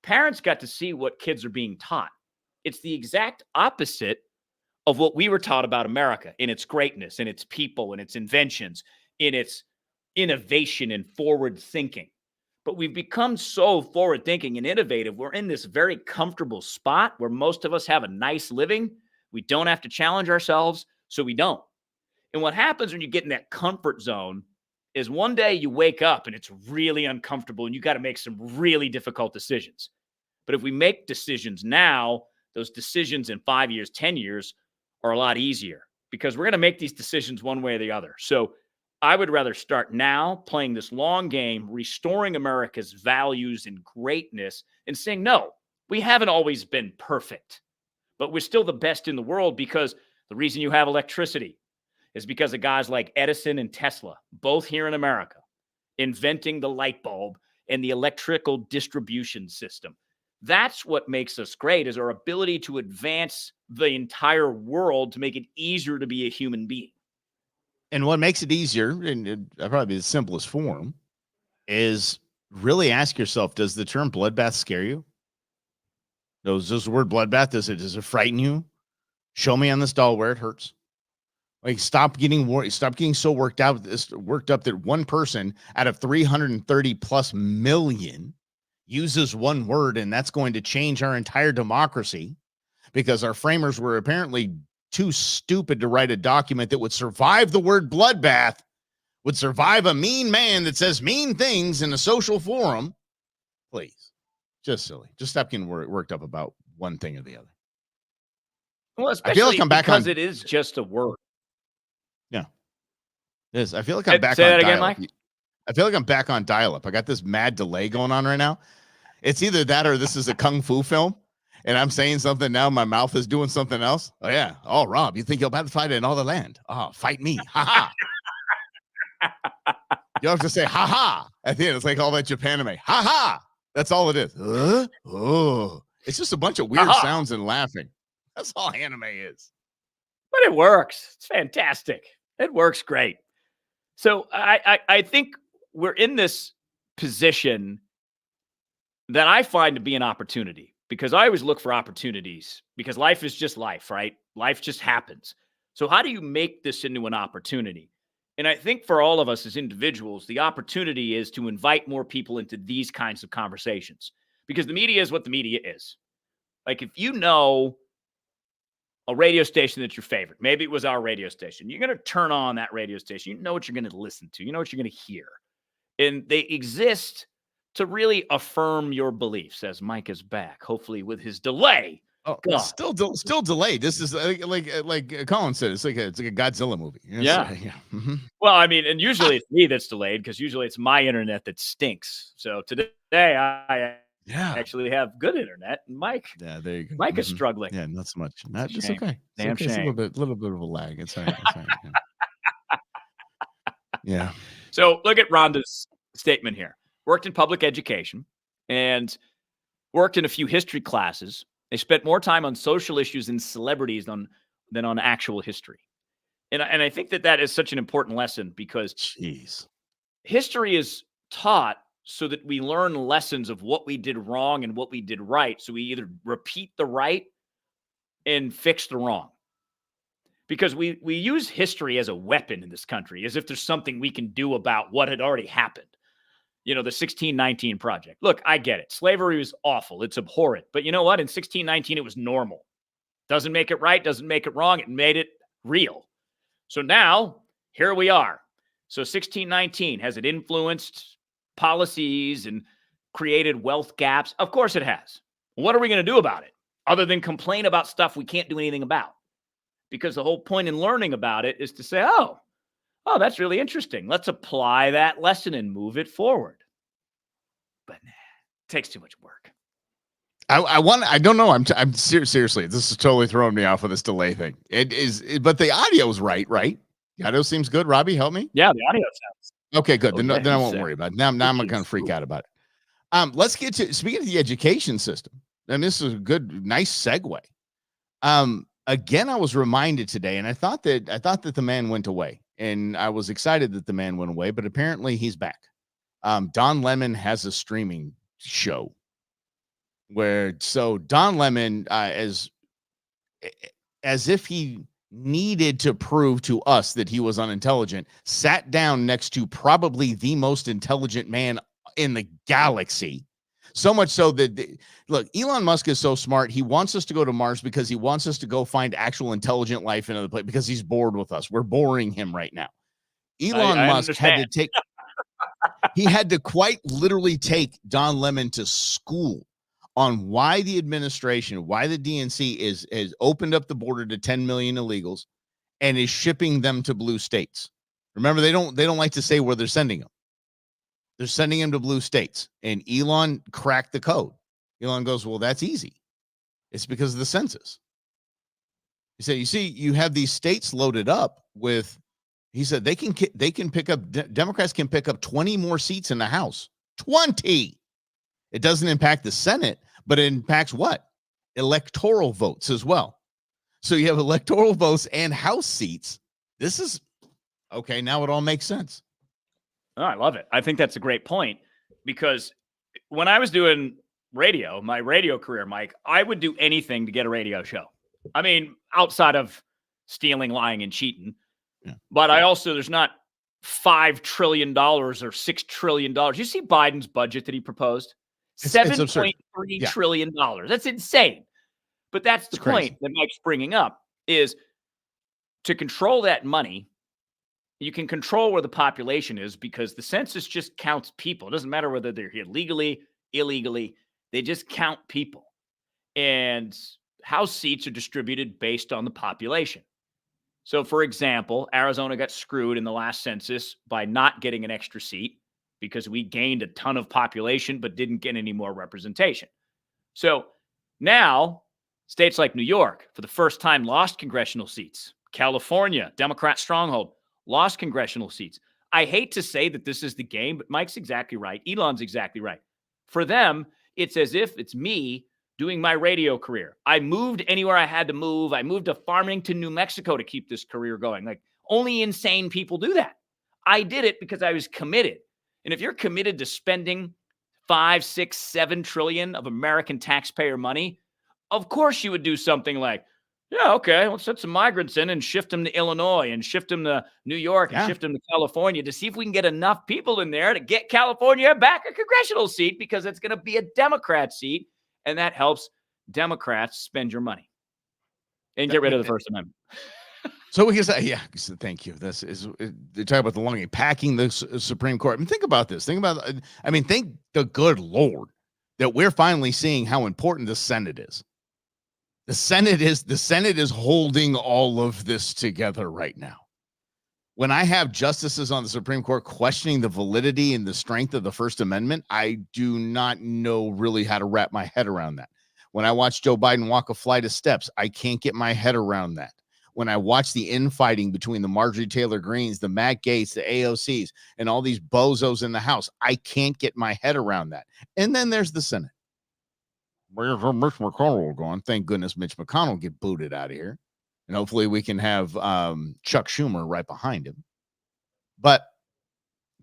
parents got to see what kids are being taught. It's the exact opposite of what we were taught about America in its greatness, in its people, in its inventions, in its innovation and forward thinking. But we've become so forward thinking and innovative. We're in this very comfortable spot where most of us have a nice living. We don't have to challenge ourselves, so we don't. And what happens when you get in that comfort zone is one day you wake up and it's really uncomfortable and you got to make some really difficult decisions. But if we make decisions now, those decisions in 5 years, 10 years are a lot easier, because we're going to make these decisions one way or the other. So I would rather start now playing this long game, restoring America's values and greatness, and saying, no, we haven't always been perfect, but we're still the best in the world, because the reason you have electricity is because of guys like Edison and Tesla, both here in America, inventing the light bulb and the electrical distribution system. That's what makes us great, is our ability to advance the entire world to make it easier to be a human being. And what makes it easier, and probably the simplest form, is really ask yourself, does the term bloodbath scare you? Does the word bloodbath, does it frighten you? Show me on this doll where it hurts. Like, stop getting so worked up that one person out of 330 plus million uses one word, and that's going to change our entire democracy, because our framers were apparently too stupid to write a document that would survive the word bloodbath, would survive a mean man that says mean things in a social forum. Please, just silly. Just stop getting worked up about one thing or the other. Well, especially because it is just a word. Yeah, it is. I feel like I'm back on dial-up. Again, Mike? I feel like I'm back on dial-up. I got this mad delay going on right now. It's either that or this is a kung fu film, and I'm saying something now, my mouth is doing something else. Oh, yeah. Oh, Rob, you think you'll about to fight in all the land? Oh, fight me. Ha ha. You have to say ha ha at the end. It's like all that Japan anime. Ha ha. That's all it is. Oh, it's just a bunch of weird sounds and laughing. That's all anime is. But it works. It's fantastic. It works great. So I think we're in this position that I find to be an opportunity, because I always look for opportunities, because life is just life, right? Life just happens. So how do you make this into an opportunity? And I think for all of us as individuals, the opportunity is to invite more people into these kinds of conversations, because the media is what the media is. Like, if you know a radio station that's your favorite, maybe it was our radio station, you're going to turn on that radio station. You know what you're going to listen to. You know what you're going to hear. And they exist to really affirm your beliefs, as Mike is back, hopefully with his delay. Oh, still delayed. This is like Colin said, it's like a Godzilla movie. Yeah. Mm-hmm. Well, I mean, and usually it's me that's delayed, because usually it's my internet that stinks. So today I actually have good internet, and Mike. Yeah, there you go. Mike is struggling. Yeah, not so much. Not just okay. Damn okay. shame. It's a little bit of a lag. It's all right. Yeah. So look at Rhonda's statement here. Worked in public education and worked in a few history classes. They spent more time on social issues and celebrities than on actual history. And I think that is such an important lesson, because history is taught so that we learn lessons of what we did wrong and what we did right. So we either repeat the right and fix the wrong. Because we use history as a weapon in this country, as if there's something we can do about what had already happened. You know, the 1619 Project. Look, I get it. Slavery was awful. It's abhorrent. But you know what? In 1619, it was normal. Doesn't make it right. Doesn't make it wrong. It made it real. So now, here we are. So 1619, has it influenced policies and created wealth gaps? Of course it has. What are we going to do about it, other than complain about stuff we can't do anything about? Because the whole point in learning about it is to say, oh, that's really interesting. Let's apply that lesson and move it forward. But it takes too much work. I don't know. Seriously, this is totally throwing me off with this delay thing. But the audio is right? The audio seems good. Robbie, help me. Yeah, the audio sounds. Okay, good. Oh, Then, yeah, then I he's, won't worry about it. Now I'm not going to freak out about it. Let's get to speaking of the education system, and this is a nice segue. Again, I was reminded today, and I thought that the man went away, and I was excited that the man went away, but apparently he's back. Don Lemon has a streaming show so Don Lemon, as if he needed to prove to us that he was unintelligent, sat down next to probably the most intelligent man in the galaxy. So much so that, look, Elon Musk is so smart. He wants us to go to Mars because he wants us to go find actual intelligent life in other places because he's bored with us. We're boring him right now. Elon Musk understand. had to take, he had to quite literally take Don Lemon to school on why the administration, why the DNC has opened up the border to 10 million illegals and is shipping them to blue states. Remember, they don't like to say where they're sending them. They're sending them to blue states. And Elon cracked the code. Elon goes, well, that's easy. It's because of the census. He said, you see, you have these states loaded up with, he said, they can pick up, Democrats can pick up 20 more seats in the House. 20. It doesn't impact the Senate, but it impacts what? Electoral votes as well. So you have electoral votes and House seats. This is okay. Now it all makes sense. Oh, I love it. I think that's a great point because when I was doing radio, my radio career, Mike, I would do anything to get a radio show. I mean, outside of stealing, lying, and cheating. Yeah. But there's not $5 trillion or $6 trillion. You see Biden's budget that he proposed? $7.3 trillion. That's insane. But that's the point that Mike's bringing up is to control that money. You can control where the population is because the census just counts people. It doesn't matter whether they're here legally, illegally. They just count people. And House seats are distributed based on the population. So, for example, Arizona got screwed in the last census by not getting an extra seat because we gained a ton of population but didn't get any more representation. So now states like New York, for the first time, lost congressional seats. California, Democrat stronghold, lost congressional seats. I hate to say that this is the game, but Mike's exactly right. Elon's exactly right. For them, it's as if it's me doing my radio career. I moved anywhere I had to move. I moved to Farmington, New Mexico to keep this career going. Like, only insane people do that. I did it because I was committed. And if you're committed to spending 5, 6, 7 trillion of American taxpayer money, of course you would do something like, yeah, okay, let's set some migrants in and shift them to Illinois and shift them to New York and shift them to California to see if we can get enough people in there to get California back a congressional seat because it's going to be a Democrat seat. And that helps Democrats spend your money and get rid of the First Amendment. So we can say, thank you. This is, they talk about the longing, packing the Supreme Court. I mean, think about this. Thank the good Lord that we're finally seeing how important the Senate is. The Senate is holding all of this together right now. When I have justices on the Supreme Court questioning the validity and the strength of the First Amendment, I do not know really how to wrap my head around that. When I watch Joe Biden walk a flight of steps, I can't get my head around that. When I watch the infighting between the Marjorie Taylor Greens, the Matt Gaetz, the AOCs, and all these bozos in the House, I can't get my head around that. And then there's the Senate. Where's Mitch McConnell going? Thank goodness Mitch McConnell get booted out of here. And hopefully we can have Chuck Schumer right behind him. But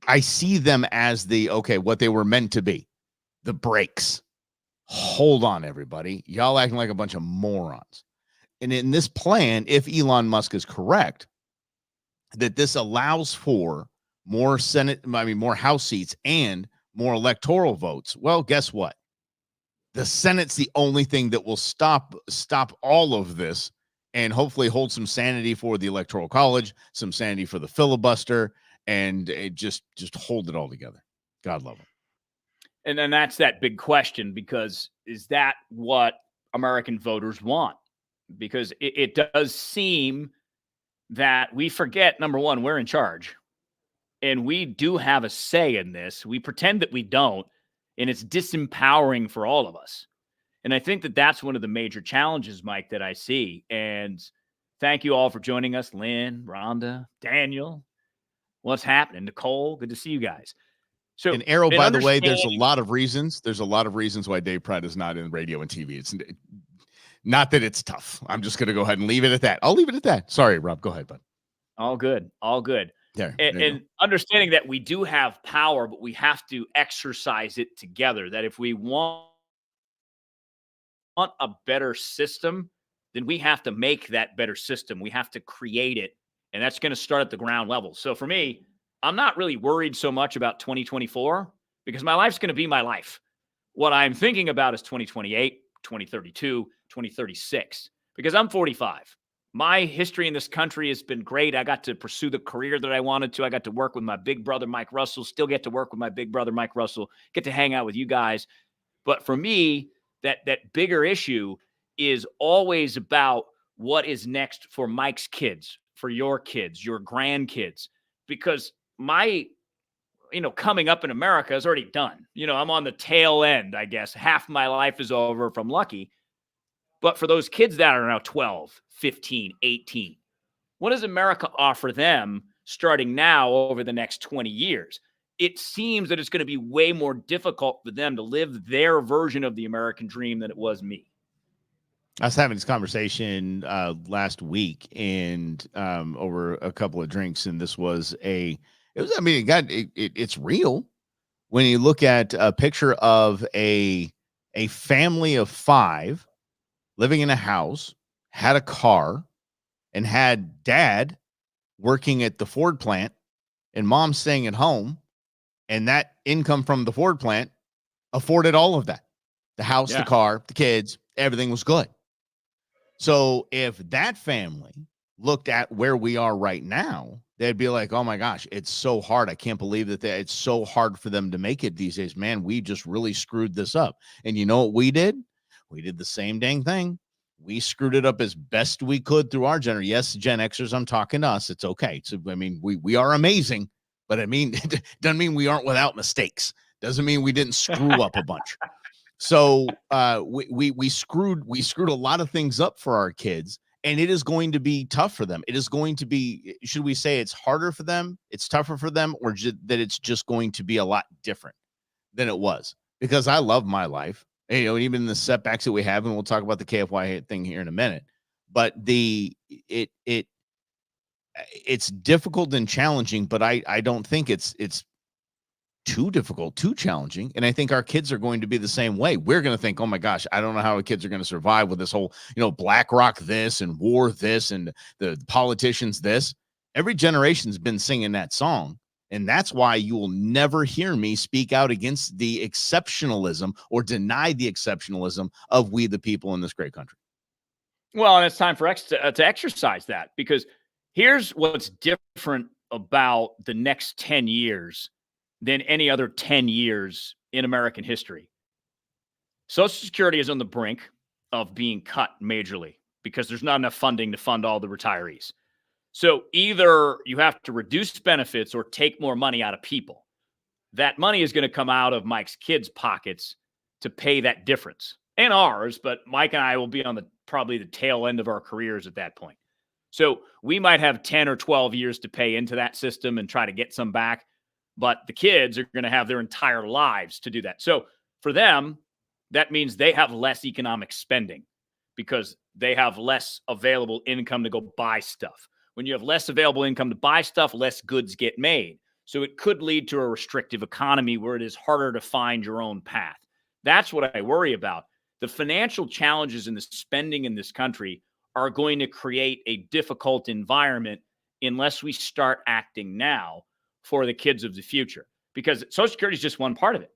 I see them as what they were meant to be. The brakes. Hold on, everybody. Y'all acting like a bunch of morons. And in this plan, if Elon Musk is correct, that this allows for more more House seats and more electoral votes, well, guess what? The Senate's the only thing that will stop all of this and hopefully hold some sanity for the Electoral College, some sanity for the filibuster, and just hold it all together. God love it. And then that's that big question, because is that what American voters want? Because it does seem that we forget, number one, we're in charge. And we do have a say in this. We pretend that we don't. And it's disempowering for all of us. And I think that that's one of the major challenges, Mike, that I see. And thank you all for joining us. Lynn, Rhonda, Daniel, what's happening? Nicole, good to see you guys. So, And Arrow, in by the way, there's a understanding, lot of reasons. There's a lot of reasons why Dave Pratt is not in radio and TV. It's not that it's tough. I'm just going to go ahead and leave it at that. I'll leave it at that. Sorry, Rob. Go ahead, bud. all good, all good. There And, you go. and understanding that we do have power, but we have to exercise it together. That if we want a better system, then we have to make that better system. We have to create it. And that's going to start at the ground level. So for me, I'm not really worried so much about 2024 because my life's going to be my life. What I'm thinking about is 2028, 2032, 2036, because I'm 45. My history in this country has been great. I got to pursue the career that I wanted to. I got to work with my big brother, Mike Russell, still get to work with my big brother, Mike Russell, get to hang out with you guys. But for me, that bigger issue is always about what is next for Mike's kids, for your kids, your grandkids, because my coming up in America is already done. I'm on the tail end, I guess. Half my life is over if I'm lucky. But for those kids that are now 12, 15, 18, what does America offer them starting now over the next 20 years? It seems that it's going to be way more difficult for them to live their version of the American dream than it was me. I was having this conversation last week and over a couple of drinks, and it's real when you look at a picture of a family of 5 living in a house, had a car, and had dad working at the Ford plant and mom staying at home, and that income from the Ford plant afforded all of that. The house, the car, the kids, everything was good. So if that family looked at where we are right now, they'd be like, oh my gosh, it's so hard. I can't believe that it's so hard for them to make it these days. Man, we just really screwed this up. And you know what we did? We did the same dang thing. We screwed it up as best we could through our generation. Yes, Gen Xers, I'm talking to us. It's okay. So, we are amazing, but it doesn't mean we aren't without mistakes. Doesn't mean we didn't screw up a bunch. So we screwed a lot of things up for our kids, and it is going to be tough for them. It is going to be, should we say it's harder for them, it's tougher for them, or that it's just going to be a lot different than it was? Because I love my life, even the setbacks that we have, and we'll talk about the KFY thing here in a minute. But it's difficult and challenging, but I don't think it's too difficult, too challenging. And I think our kids are going to be the same way. We're going to think, oh my gosh, I don't know how the kids are going to survive with this whole, BlackRock this and war this and the politicians this. Every generation's been singing that song. And that's why you will never hear me speak out against the exceptionalism or deny the exceptionalism of we the people in this great country. Well, and it's time for to exercise that, because here's what's different about the next 10 years than any other 10 years in American history. Social Security is on the brink of being cut majorly because there's not enough funding to fund all the retirees. So either you have to reduce benefits or take more money out of people. That money is going to come out of Mike's kids' pockets to pay that difference, and ours, but Mike and I will be on probably the tail end of our careers at that point. So we might have 10 or 12 years to pay into that system and try to get some back. But the kids are going to have their entire lives to do that. So for them, that means they have less economic spending because they have less available income to go buy stuff. When you have less available income to buy stuff, less goods get made. So it could lead to a restrictive economy where it is harder to find your own path. That's what I worry about. The financial challenges in the spending in this country are going to create a difficult environment unless we start acting now for the kids of the future, because Social Security is just one part of it.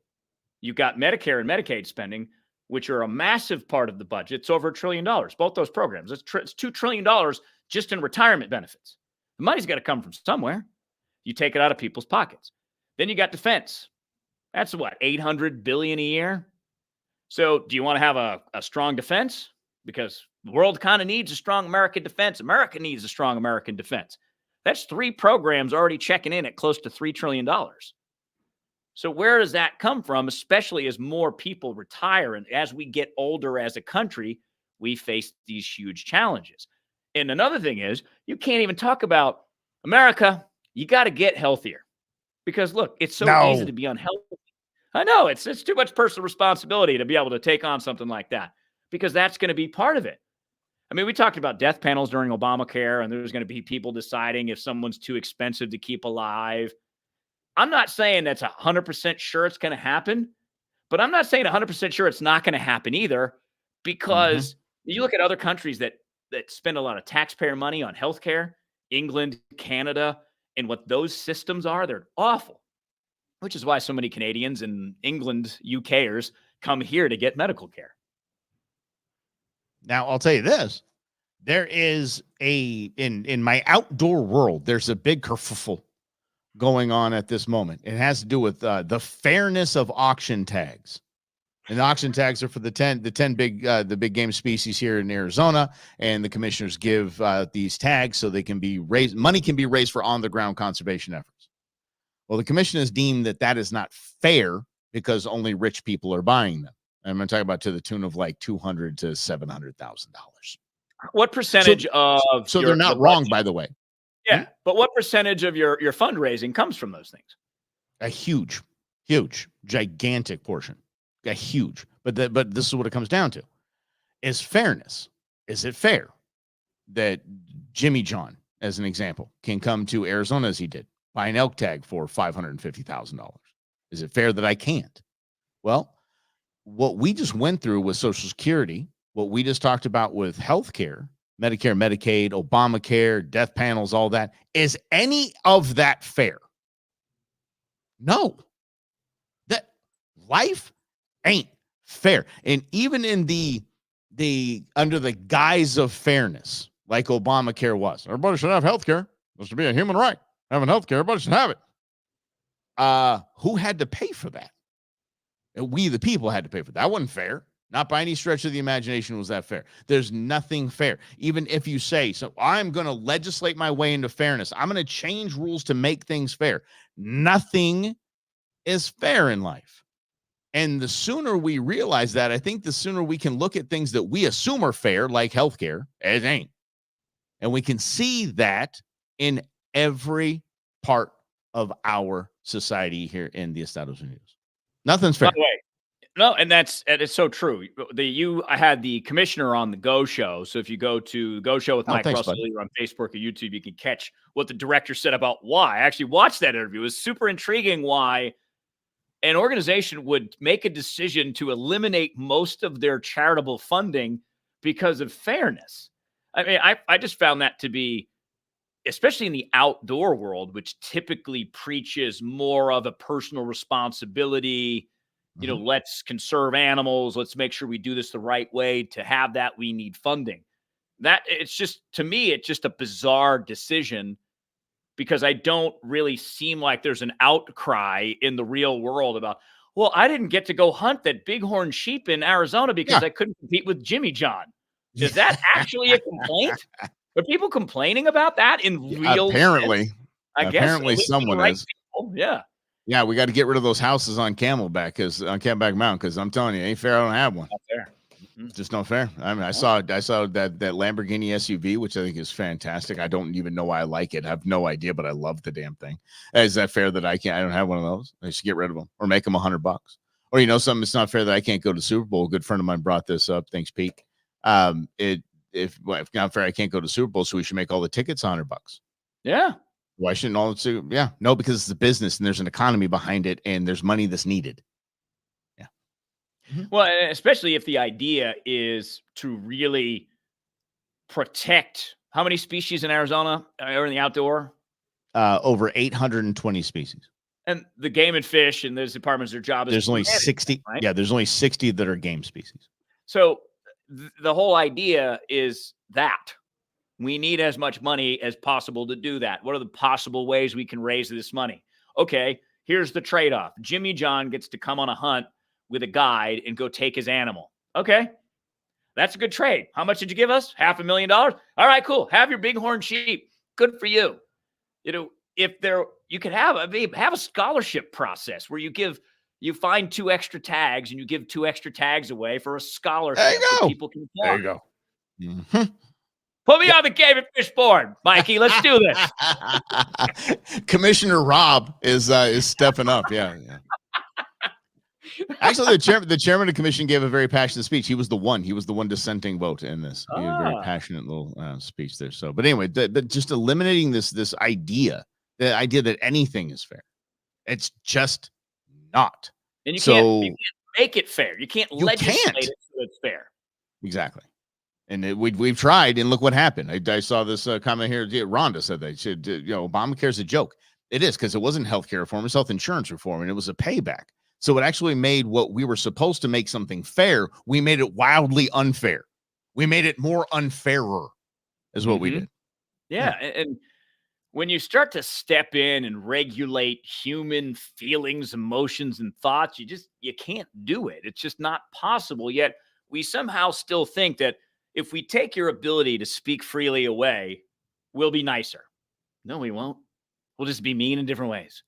You've got Medicare and Medicaid spending, which are a massive part of the budget. It's over $1 trillion, both those programs. It's $2 trillion just in retirement benefits. The money's got to come from somewhere. You take it out of people's pockets. Then you got defense. That's what, $800 billion a year? So do you want to have a strong defense? Because the world kind of needs a strong American defense. America needs a strong American defense. That's 3 programs already checking in at close to $3 trillion. So where does that come from, especially as more people retire and as we get older as a country, we face these huge challenges. And another thing is, you can't even talk about America. You got to get healthier because look, it's so easy No. to be unhealthy. I know it's too much personal responsibility to be able to take on something like that because that's going to be part of it. I mean, we talked about death panels during Obamacare, and there's going to be people deciding if someone's too expensive to keep alive. I'm not saying that's 100% sure it's going to happen, but I'm not saying 100% sure it's not going to happen either, Mhm. because you look at other countries that spend a lot of taxpayer money on healthcare, England, Canada, and what those systems are, they're awful, which is why so many Canadians and England, UKers come here to get medical care. Now, I'll tell you this. There is in my outdoor world, there's a big kerfuffle going on at this moment. It has to do with the fairness of auction tags. And auction tags are for the 10 big the big game species here in Arizona, and the commissioners give these tags so they can be raised. Money can be raised for on the ground conservation efforts. Well, the commission has deemed that is not fair because only rich people are buying them. And I'm going to talk about to the tune of like $200,000 to $700,000. What percentage of so they're the not wrong, budget? by the way. Yeah, but what percentage of your fundraising comes from those things? A huge, gigantic portion. A huge. But this is what it comes down to. Is fairness. Is it fair that Jimmy John, as an example, can come to Arizona as he did, buy an elk tag for $550,000? Is it fair that I can't? Well, what we just went through with Social Security, what we just talked about with healthcare, Medicare, Medicaid, Obamacare, death panels, all that, is any of that fair? No. That life ain't fair. And even in the under the guise of fairness, like Obamacare was, everybody should have healthcare. This should be a human right. Having healthcare, everybody should have it. Who had to pay for that? We, the people, had to pay for that. That wasn't fair. Not by any stretch of the imagination was that fair. There's nothing fair. Even if you say, so I'm going to legislate my way into fairness. I'm going to change rules to make things fair. Nothing is fair in life. And the sooner we realize that, I think the sooner we can look at things that we assume are fair, like healthcare, it ain't. And we can see that in every part of our society here in the Estados Unidos. Nothing's fair. By the way, no, and it's so true. I had the commissioner on the Go Show. So if you go to Go Show with Mike Russell either on Facebook or YouTube, you can catch what the director said about why. I actually watched that interview. It was super intriguing why an organization would make a decision to eliminate most of their charitable funding because of fairness. I mean, I just found that to be, especially in the outdoor world, which typically preaches more of a personal responsibility. Let's conserve animals. Let's make sure we do this the right way. To have that, we need funding. That it's just, to me, it's just a bizarre decision because I don't really seem like there's an outcry in the real world about, well, I didn't get to go hunt that bighorn sheep in Arizona because I couldn't compete with Jimmy John. Is that actually a complaint? Are people complaining about that in real Apparently. sense? I guess. Apparently someone is. People. Yeah. Yeah, we got to get rid of those houses on Camelback Mountain, because I'm telling you, it ain't fair. I don't have one. Not fair. It's just not fair. I mean, I saw that Lamborghini SUV, which I think is fantastic. I don't even know why I like it. I have no idea, but I love the damn thing. Is that fair that I don't have one of those? I should get rid of them or make them $100. Or something. It's not fair that I can't go to Super Bowl. A good friend of mine brought this up. Thanks, Pete. If not fair, I can't go to Super Bowl, so we should make all the tickets $100. Yeah. Why shouldn't all? Yeah, no, because it's a business and there's an economy behind it, and there's money that's needed. Yeah. Mm-hmm. Well, especially if the idea is to really protect how many species in Arizona are in the outdoor? Over 820 species. And the game and fish and those departments, their job is there's only 60. Right? Yeah, there's only 60 that are game species. So the whole idea is that we need as much money as possible to do that. What are the possible ways we can raise this money? Okay, here's the trade-off. Jimmy John gets to come on a hunt with a guide and go take his animal. Okay, that's a good trade. How much did you give us? $500,000? All right, cool. Have your bighorn sheep. Good for you. you could have a scholarship process where you find 2 extra tags and you give 2 extra tags away for a scholarship There you that go. people can There apply. you go. Mhm. Put me Yep. on the Game and Fish board, Mikey. Let's do this. Commissioner Rob is stepping up. Yeah. Actually, the chairman of the commission gave a very passionate speech. He was the one dissenting vote in this. He had a very passionate little speech there. So, but anyway, just eliminating this idea, the idea that anything is fair. It's just not. And you can't make it fair. You can't legislate it so it's fair. Exactly. And we've tried, and look what happened. I saw this comment here. Rhonda said that Obamacare's a joke. It is, because it wasn't healthcare reform; it's health insurance reform, and it was a payback. So it actually made what we were supposed to make something fair. We made it wildly unfair. We made it more unfairer, is what we did. Yeah, and when you start to step in and regulate human feelings, emotions, and thoughts, you can't do it. It's just not possible. Yet we somehow still think that if we take your ability to speak freely away, we'll be nicer. No, we won't. We'll just be mean in different ways.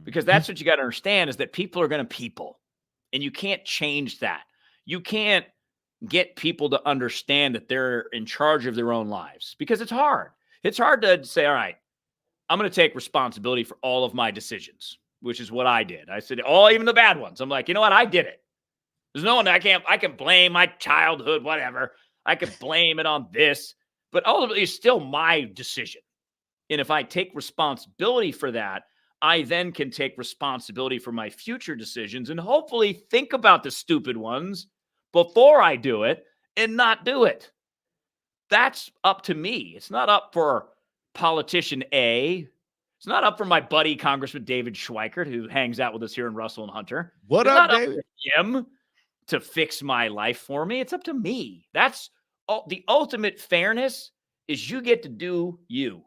Because that's what you got to understand, is that people are going to people, and you can't change that. You can't get people to understand that they're in charge of their own lives, because it's hard. It's hard to say, all right, I'm going to take responsibility for all of my decisions, which is what I did. I said, even the bad ones. I'm like, you know what? I did it. There's no one I can blame my childhood, whatever. I can blame it on this, but ultimately it's still my decision. And if I take responsibility for that, I then can take responsibility for my future decisions and hopefully think about the stupid ones before I do it and not do it. That's up to me. It's not up for politician A. It's not up for my buddy, Congressman David Schweikert, who hangs out with us here in Russell and Hunter. What it's up, not David? Up to him to fix my life for me. It's up to me. That's the ultimate fairness, is you get to do you.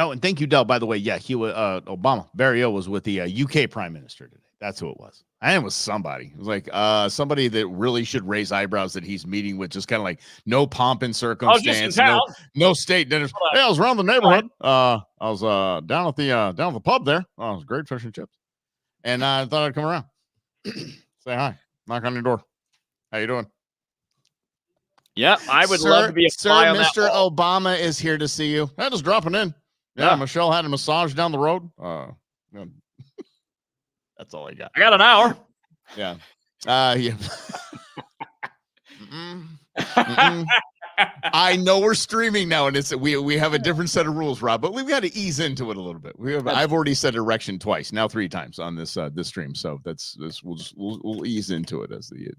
Oh, and thank you, Del. By the way, yeah, he was Obama. Barrio was with the UK Prime Minister today. That's who it was. And it was somebody. It was like somebody that really should raise eyebrows that he's meeting with, just kind of like no pomp and circumstance, no state dinners. Hey, I was around the neighborhood. I was down at the pub there. Oh, it was great fish and chips. And I thought I'd come around, say hi, knock on your door. How you doing? Yeah, I would love to be a fly on that Mr. wall. Obama is here to see you. I'm just dropping in. Yeah, Michelle had a massage down the road. That's all I got. I got an hour. Yeah. Yeah. I know we're streaming now, and it's we have a different set of rules, Rob, but we've got to ease into it a little bit. I've already said erection twice, now 3 times on this stream, so we'll ease into it as the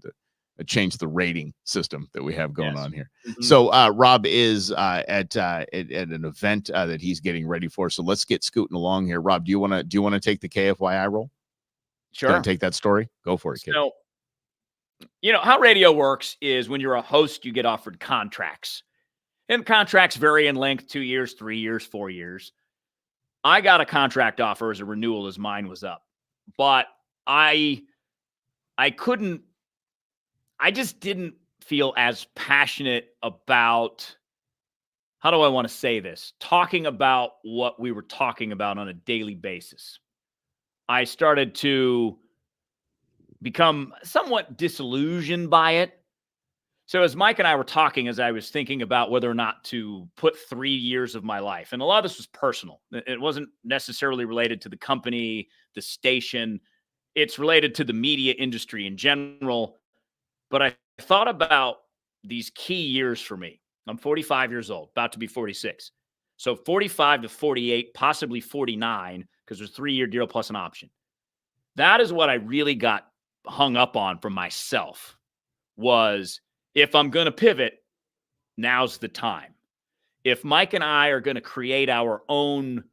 change the rating system that we have going on here. So Rob is at an event that he's getting ready for. So let's get scooting along here. Rob, do you want to take the KFYI role? Sure. Gonna take that story. Go for it, kid. So, how radio works is when you're a host, you get offered contracts, and contracts vary in length: 2 years, 3 years, 4 years. I got a contract offer as a renewal as mine was up, but I just didn't feel as passionate about, how do I want to say this, talking about what we were talking about on a daily basis. I started to become somewhat disillusioned by it. So as Mike and I were talking, as I was thinking about whether or not to put 3 years of my life, and a lot of this was personal. It wasn't necessarily related to the company, the station. It's related to the media industry in general. But I thought about these key years for me. I'm 45 years old, about to be 46. So 45 to 48, possibly 49, because there's a 3-year deal plus an option. That is what I really got hung up on for myself, was if I'm going to pivot, now's the time. If Mike and I are going to create our own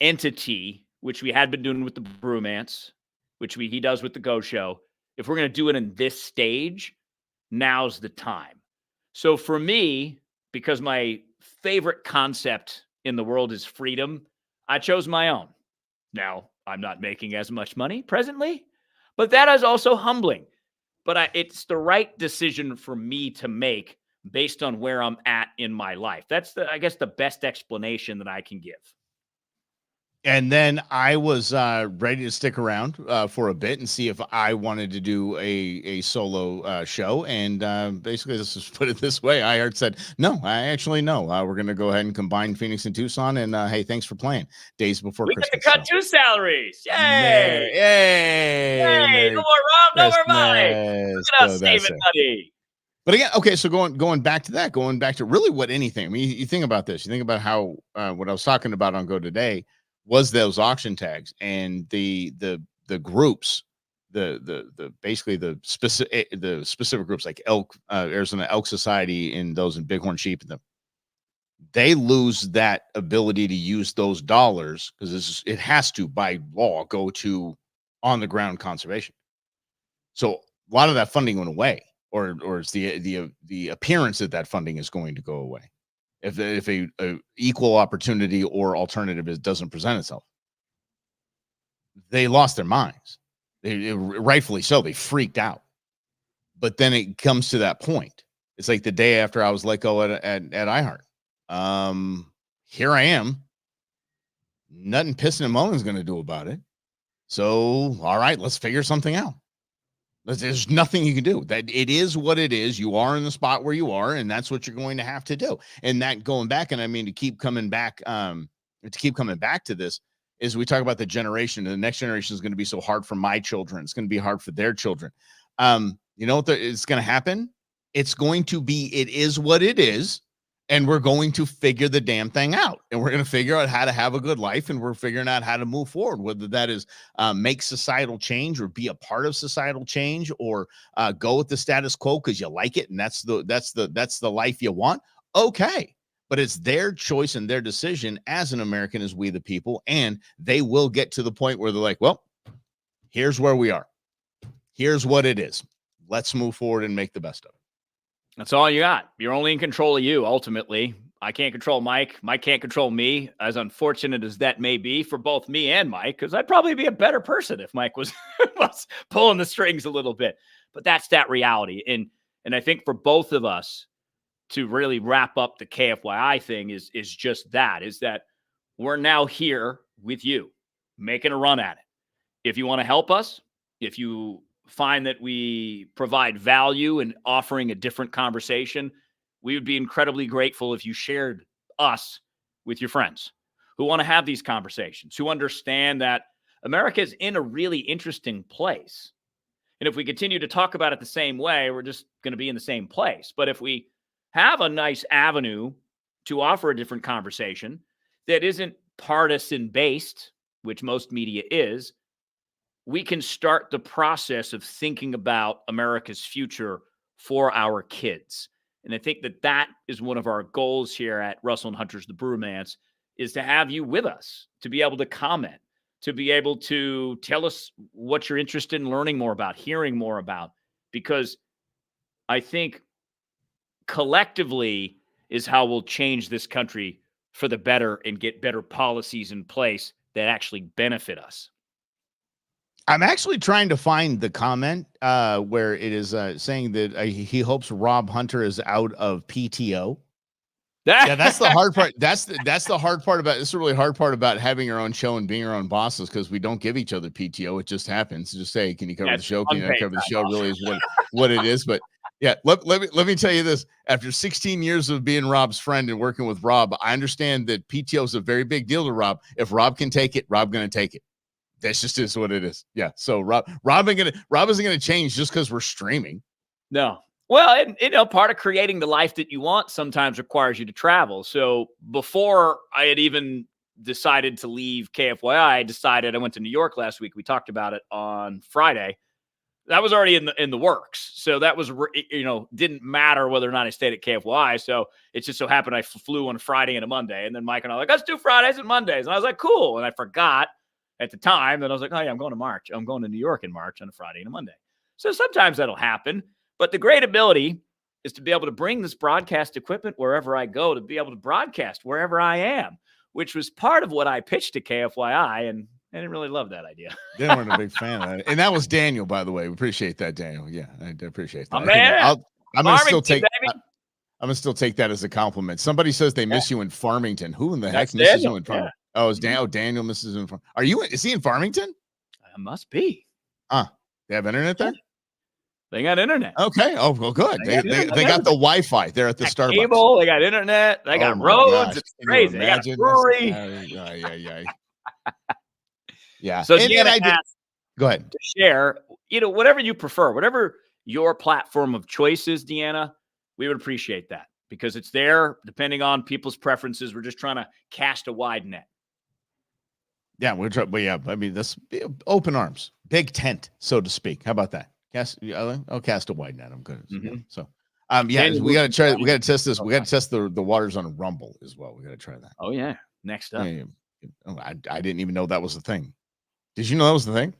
entity, which we had been doing with the Brewmance, which he does with the Go Show, if we're going to do it in this stage, now's the time. So for me, because my favorite concept in the world is freedom, I chose my own. Now, I'm not making as much money presently, but that is also humbling. But it's the right decision for me to make based on where I'm at in my life. That's I guess the best explanation that I can give. And then I was ready to stick around for a bit and see if I wanted to do a solo show. And basically, let's just put it this way: iHeart said, "No, I actually no. We're going to go ahead and combine Phoenix and Tucson. And hey, thanks for playing days before We get to Christmas." cut 2 salaries. Yay! Yay! Hey, no Merry more Rob, no more Mike. Christmas. Look at So us that's saving it. money. But again, okay, so going back to that, going back to really what anything. I mean, you think about this. You think about how what I was talking about on Go Today was those auction tags and the groups, the basically the specific groups like elk, Arizona Elk Society, and those in Bighorn Sheep, and they lose that ability to use those dollars because it has to by law go to on the ground conservation. So a lot of that funding went away, or it's the appearance that that funding is going to go away if a equal opportunity or alternative doesn't present itself. They lost their minds. Rightfully so. They freaked out. But then it comes to that point. It's like the day after I was let go at iHeart. Here I am. Nothing pissing and moaning is going to do about it. So, all right, let's figure something out. There's nothing you can do. That it is what it is. You are in the spot where you are, and that's what you're going to have to do. And that going back, and I mean to keep coming back to this is we talk about the generation, and the next generation is going to be so hard for my children. It's going to be hard for their children. You know what it's going to happen? It's going to be, it is what it is. And we're going to figure the damn thing out, and we're going to figure out how to have a good life, and we're figuring out how to move forward, whether that is make societal change or be a part of societal change, or go with the status quo because you like it and that's the life you want. Okay, but it's their choice and their decision as an American, as we the people, and they will get to the point where they're like, well, here's where we are. Here's what it is. Let's move forward and make the best of it. That's all you got. You're only in control of you, ultimately. I can't control Mike. Mike can't control me, as unfortunate as that may be for both me and Mike, because I'd probably be a better person if Mike was, was pulling the strings a little bit. But that's that reality. And I think for both of us to really wrap up the KFYI thing is just that, is that we're now here with you, making a run at it. If you want to help us, if you find that we provide value in offering a different conversation, we would be incredibly grateful if you shared us with your friends who want to have these conversations, who understand that America is in a really interesting place. And if we continue to talk about it the same way, we're just going to be in the same place. But if we have a nice avenue to offer a different conversation that isn't partisan based, which most media is, we can start the process of thinking about America's future for our kids. And I think that that is one of our goals here at Russell and Hunter's The Brewmance, is to have you with us, to be able to comment, to be able to tell us what you're interested in learning more about, hearing more about, because I think collectively is how we'll change this country for the better and get better policies in place that actually benefit us. I'm actually trying to find the comment where it is saying that he hopes Rob Hunter is out of PTO. Yeah, that's the hard part. That's the hard part about it's a really hard part about having your own show and being your own bosses, because we don't give each other PTO. It just happens. Just say, can you cover the show? Can you not cover the show? Really is what it is. But yeah, let me tell you this. After 16 years of being Rob's friend and working with Rob, I understand that PTO is a very big deal to Rob. If Rob can take it, Rob going to take it. That's just is what it is. Yeah. So Rob isn't gonna change just because we're streaming. No. Well, and part of creating the life that you want sometimes requires you to travel. So before I had even decided to leave KFYI, I went to New York last week. We talked about it on Friday. That was already in the works. So that was, didn't matter whether or not I stayed at KFYI. So it just so happened I flew on a Friday and a Monday. And then Mike and I were like, let's do Fridays and Mondays. And I was like, cool. And I forgot at the time that I was like, oh yeah, I'm going to New York in March on a Friday and a Monday. So sometimes that'll happen. But the great ability is to be able to bring this broadcast equipment wherever I go, to be able to broadcast wherever I am, which was part of what I pitched to KFYI, and I didn't really love that idea. They weren't a big fan of that. And that was Daniel, by the way. We appreciate that, Daniel. Yeah, I appreciate that. Oh, man. I'm going to still take that as a compliment. Somebody says they miss you in Farmington. Who in the heck misses you in Farmington? Oh, is Daniel Mrs. In Are you? Is he in Farmington? Must be. They have internet there. They got internet. Okay. Oh, well, good. They got the Wi-Fi there at the Starbucks. Cable. They got internet. They got roads. Gosh. It's crazy. They got a brewery. Yeah. So Deanna asked, go ahead to share. Whatever you prefer, whatever your platform of choice is, Deanna, we would appreciate that because it's there depending on people's preferences. We're just trying to cast a wide net. Yeah, we're trying. But yeah, I mean, this open arms, big tent, so to speak. How about that? I'll cast a wide net. I'm good. Mm-hmm. So, yeah, we got to try. We got to test this. We got to test the waters on Rumble as well. We got to try that. Oh yeah, next up. I didn't even know that was the thing. Did you know that was the thing?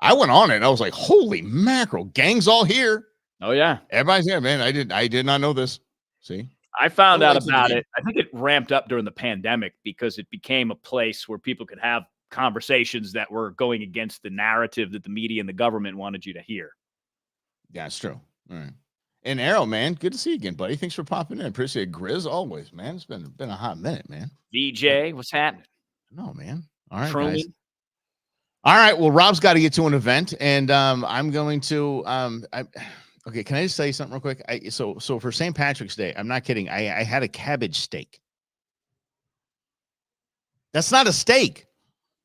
I went on it. And I was like, holy mackerel, gang's all here. Oh yeah, everybody's here, man. I did not know this. See, I found out about it. I think it ramped up during the pandemic because it became a place where people could have conversations that were going against the narrative that the media and the government wanted you to hear. Yeah, it's true. All right. And Arrow, man, good to see you again, buddy. Thanks for popping in. Appreciate it. Grizz always, man. It's been a hot minute, man. VJ, what's happening? No, man. All right, guys. All right. Well, Rob's got to get to an event, and I'm going to okay, can I just tell you something real quick? So for St. Patrick's Day, I'm not kidding. I had a cabbage steak. That's not a steak.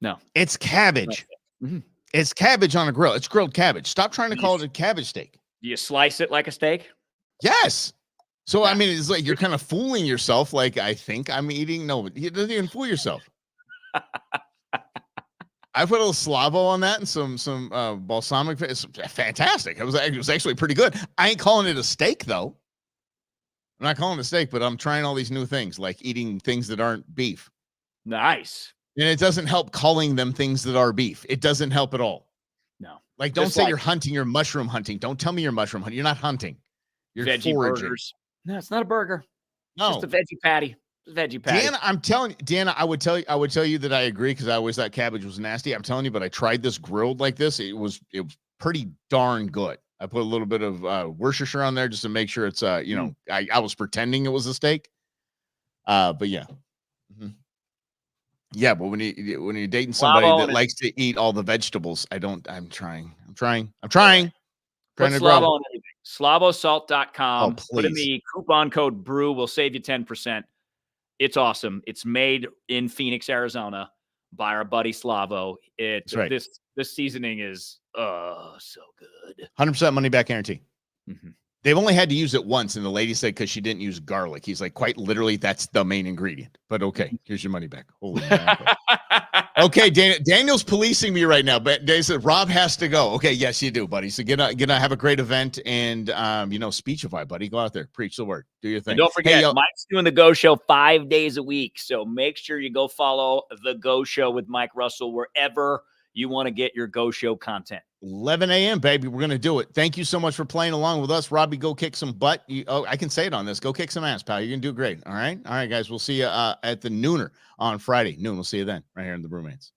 No, it's cabbage. Mm-hmm. It's cabbage on a grill. It's grilled cabbage. Stop trying to call it a cabbage steak. Do you slice it like a steak? Yes. So, I mean, it's like you're kind of fooling yourself. Like, I think I'm eating. No, you doesn't even fool yourself. I put a little Slavo on that and some balsamic. It's fantastic. It was actually pretty good. I ain't calling it a steak, though. I'm not calling it a steak, but I'm trying all these new things, like eating things that aren't beef. Nice. And it doesn't help calling them things that are beef. It doesn't help at all. No. Like, don't say you're hunting, you're mushroom hunting. Don't tell me you're mushroom hunting. You're not hunting. You're veggie foraging. Burgers. No, it's not a burger. No. It's just a veggie patty. Veggie patty. Deanna, I'm telling you, Deanna, I would tell you that I agree because I always thought cabbage was nasty. I'm telling you, but I tried this grilled like this. It was pretty darn good. I put a little bit of Worcestershire on there just to make sure it's I was pretending it was a steak. But yeah. Mm-hmm. Yeah, but when you're dating somebody that likes to eat all the vegetables, I'm trying. Put to Slavo on everything. SlavoSalt.com. Oh, put in the coupon code BREW. We'll save you 10%. It's awesome. It's made in Phoenix, Arizona by our buddy Slavo. That's right. This seasoning is so good. 100% money back guarantee. Mm-hmm. They've only had to use it once, and the lady said because she didn't use garlic. He's like, quite literally, that's the main ingredient. But okay, here's your money back. Holy okay, Daniel's policing me right now, but they said Rob has to go. Okay, yes, you do, buddy. So gonna have a great event and speechify, buddy. Go out there, preach the word, do your thing. And don't forget, Mike's doing the Go Show 5 days a week. So make sure you go follow the Go Show with Mike Russell wherever you want to get your Go Show content. 11 a.m., baby. We're going to do it. Thank you so much for playing along with us. Robbie, go kick some butt. I can say it on this. Go kick some ass, pal. You're going to do great. All right? All right, guys. We'll see you at the nooner on Friday. Noon. We'll see you then right here in the Brewmance.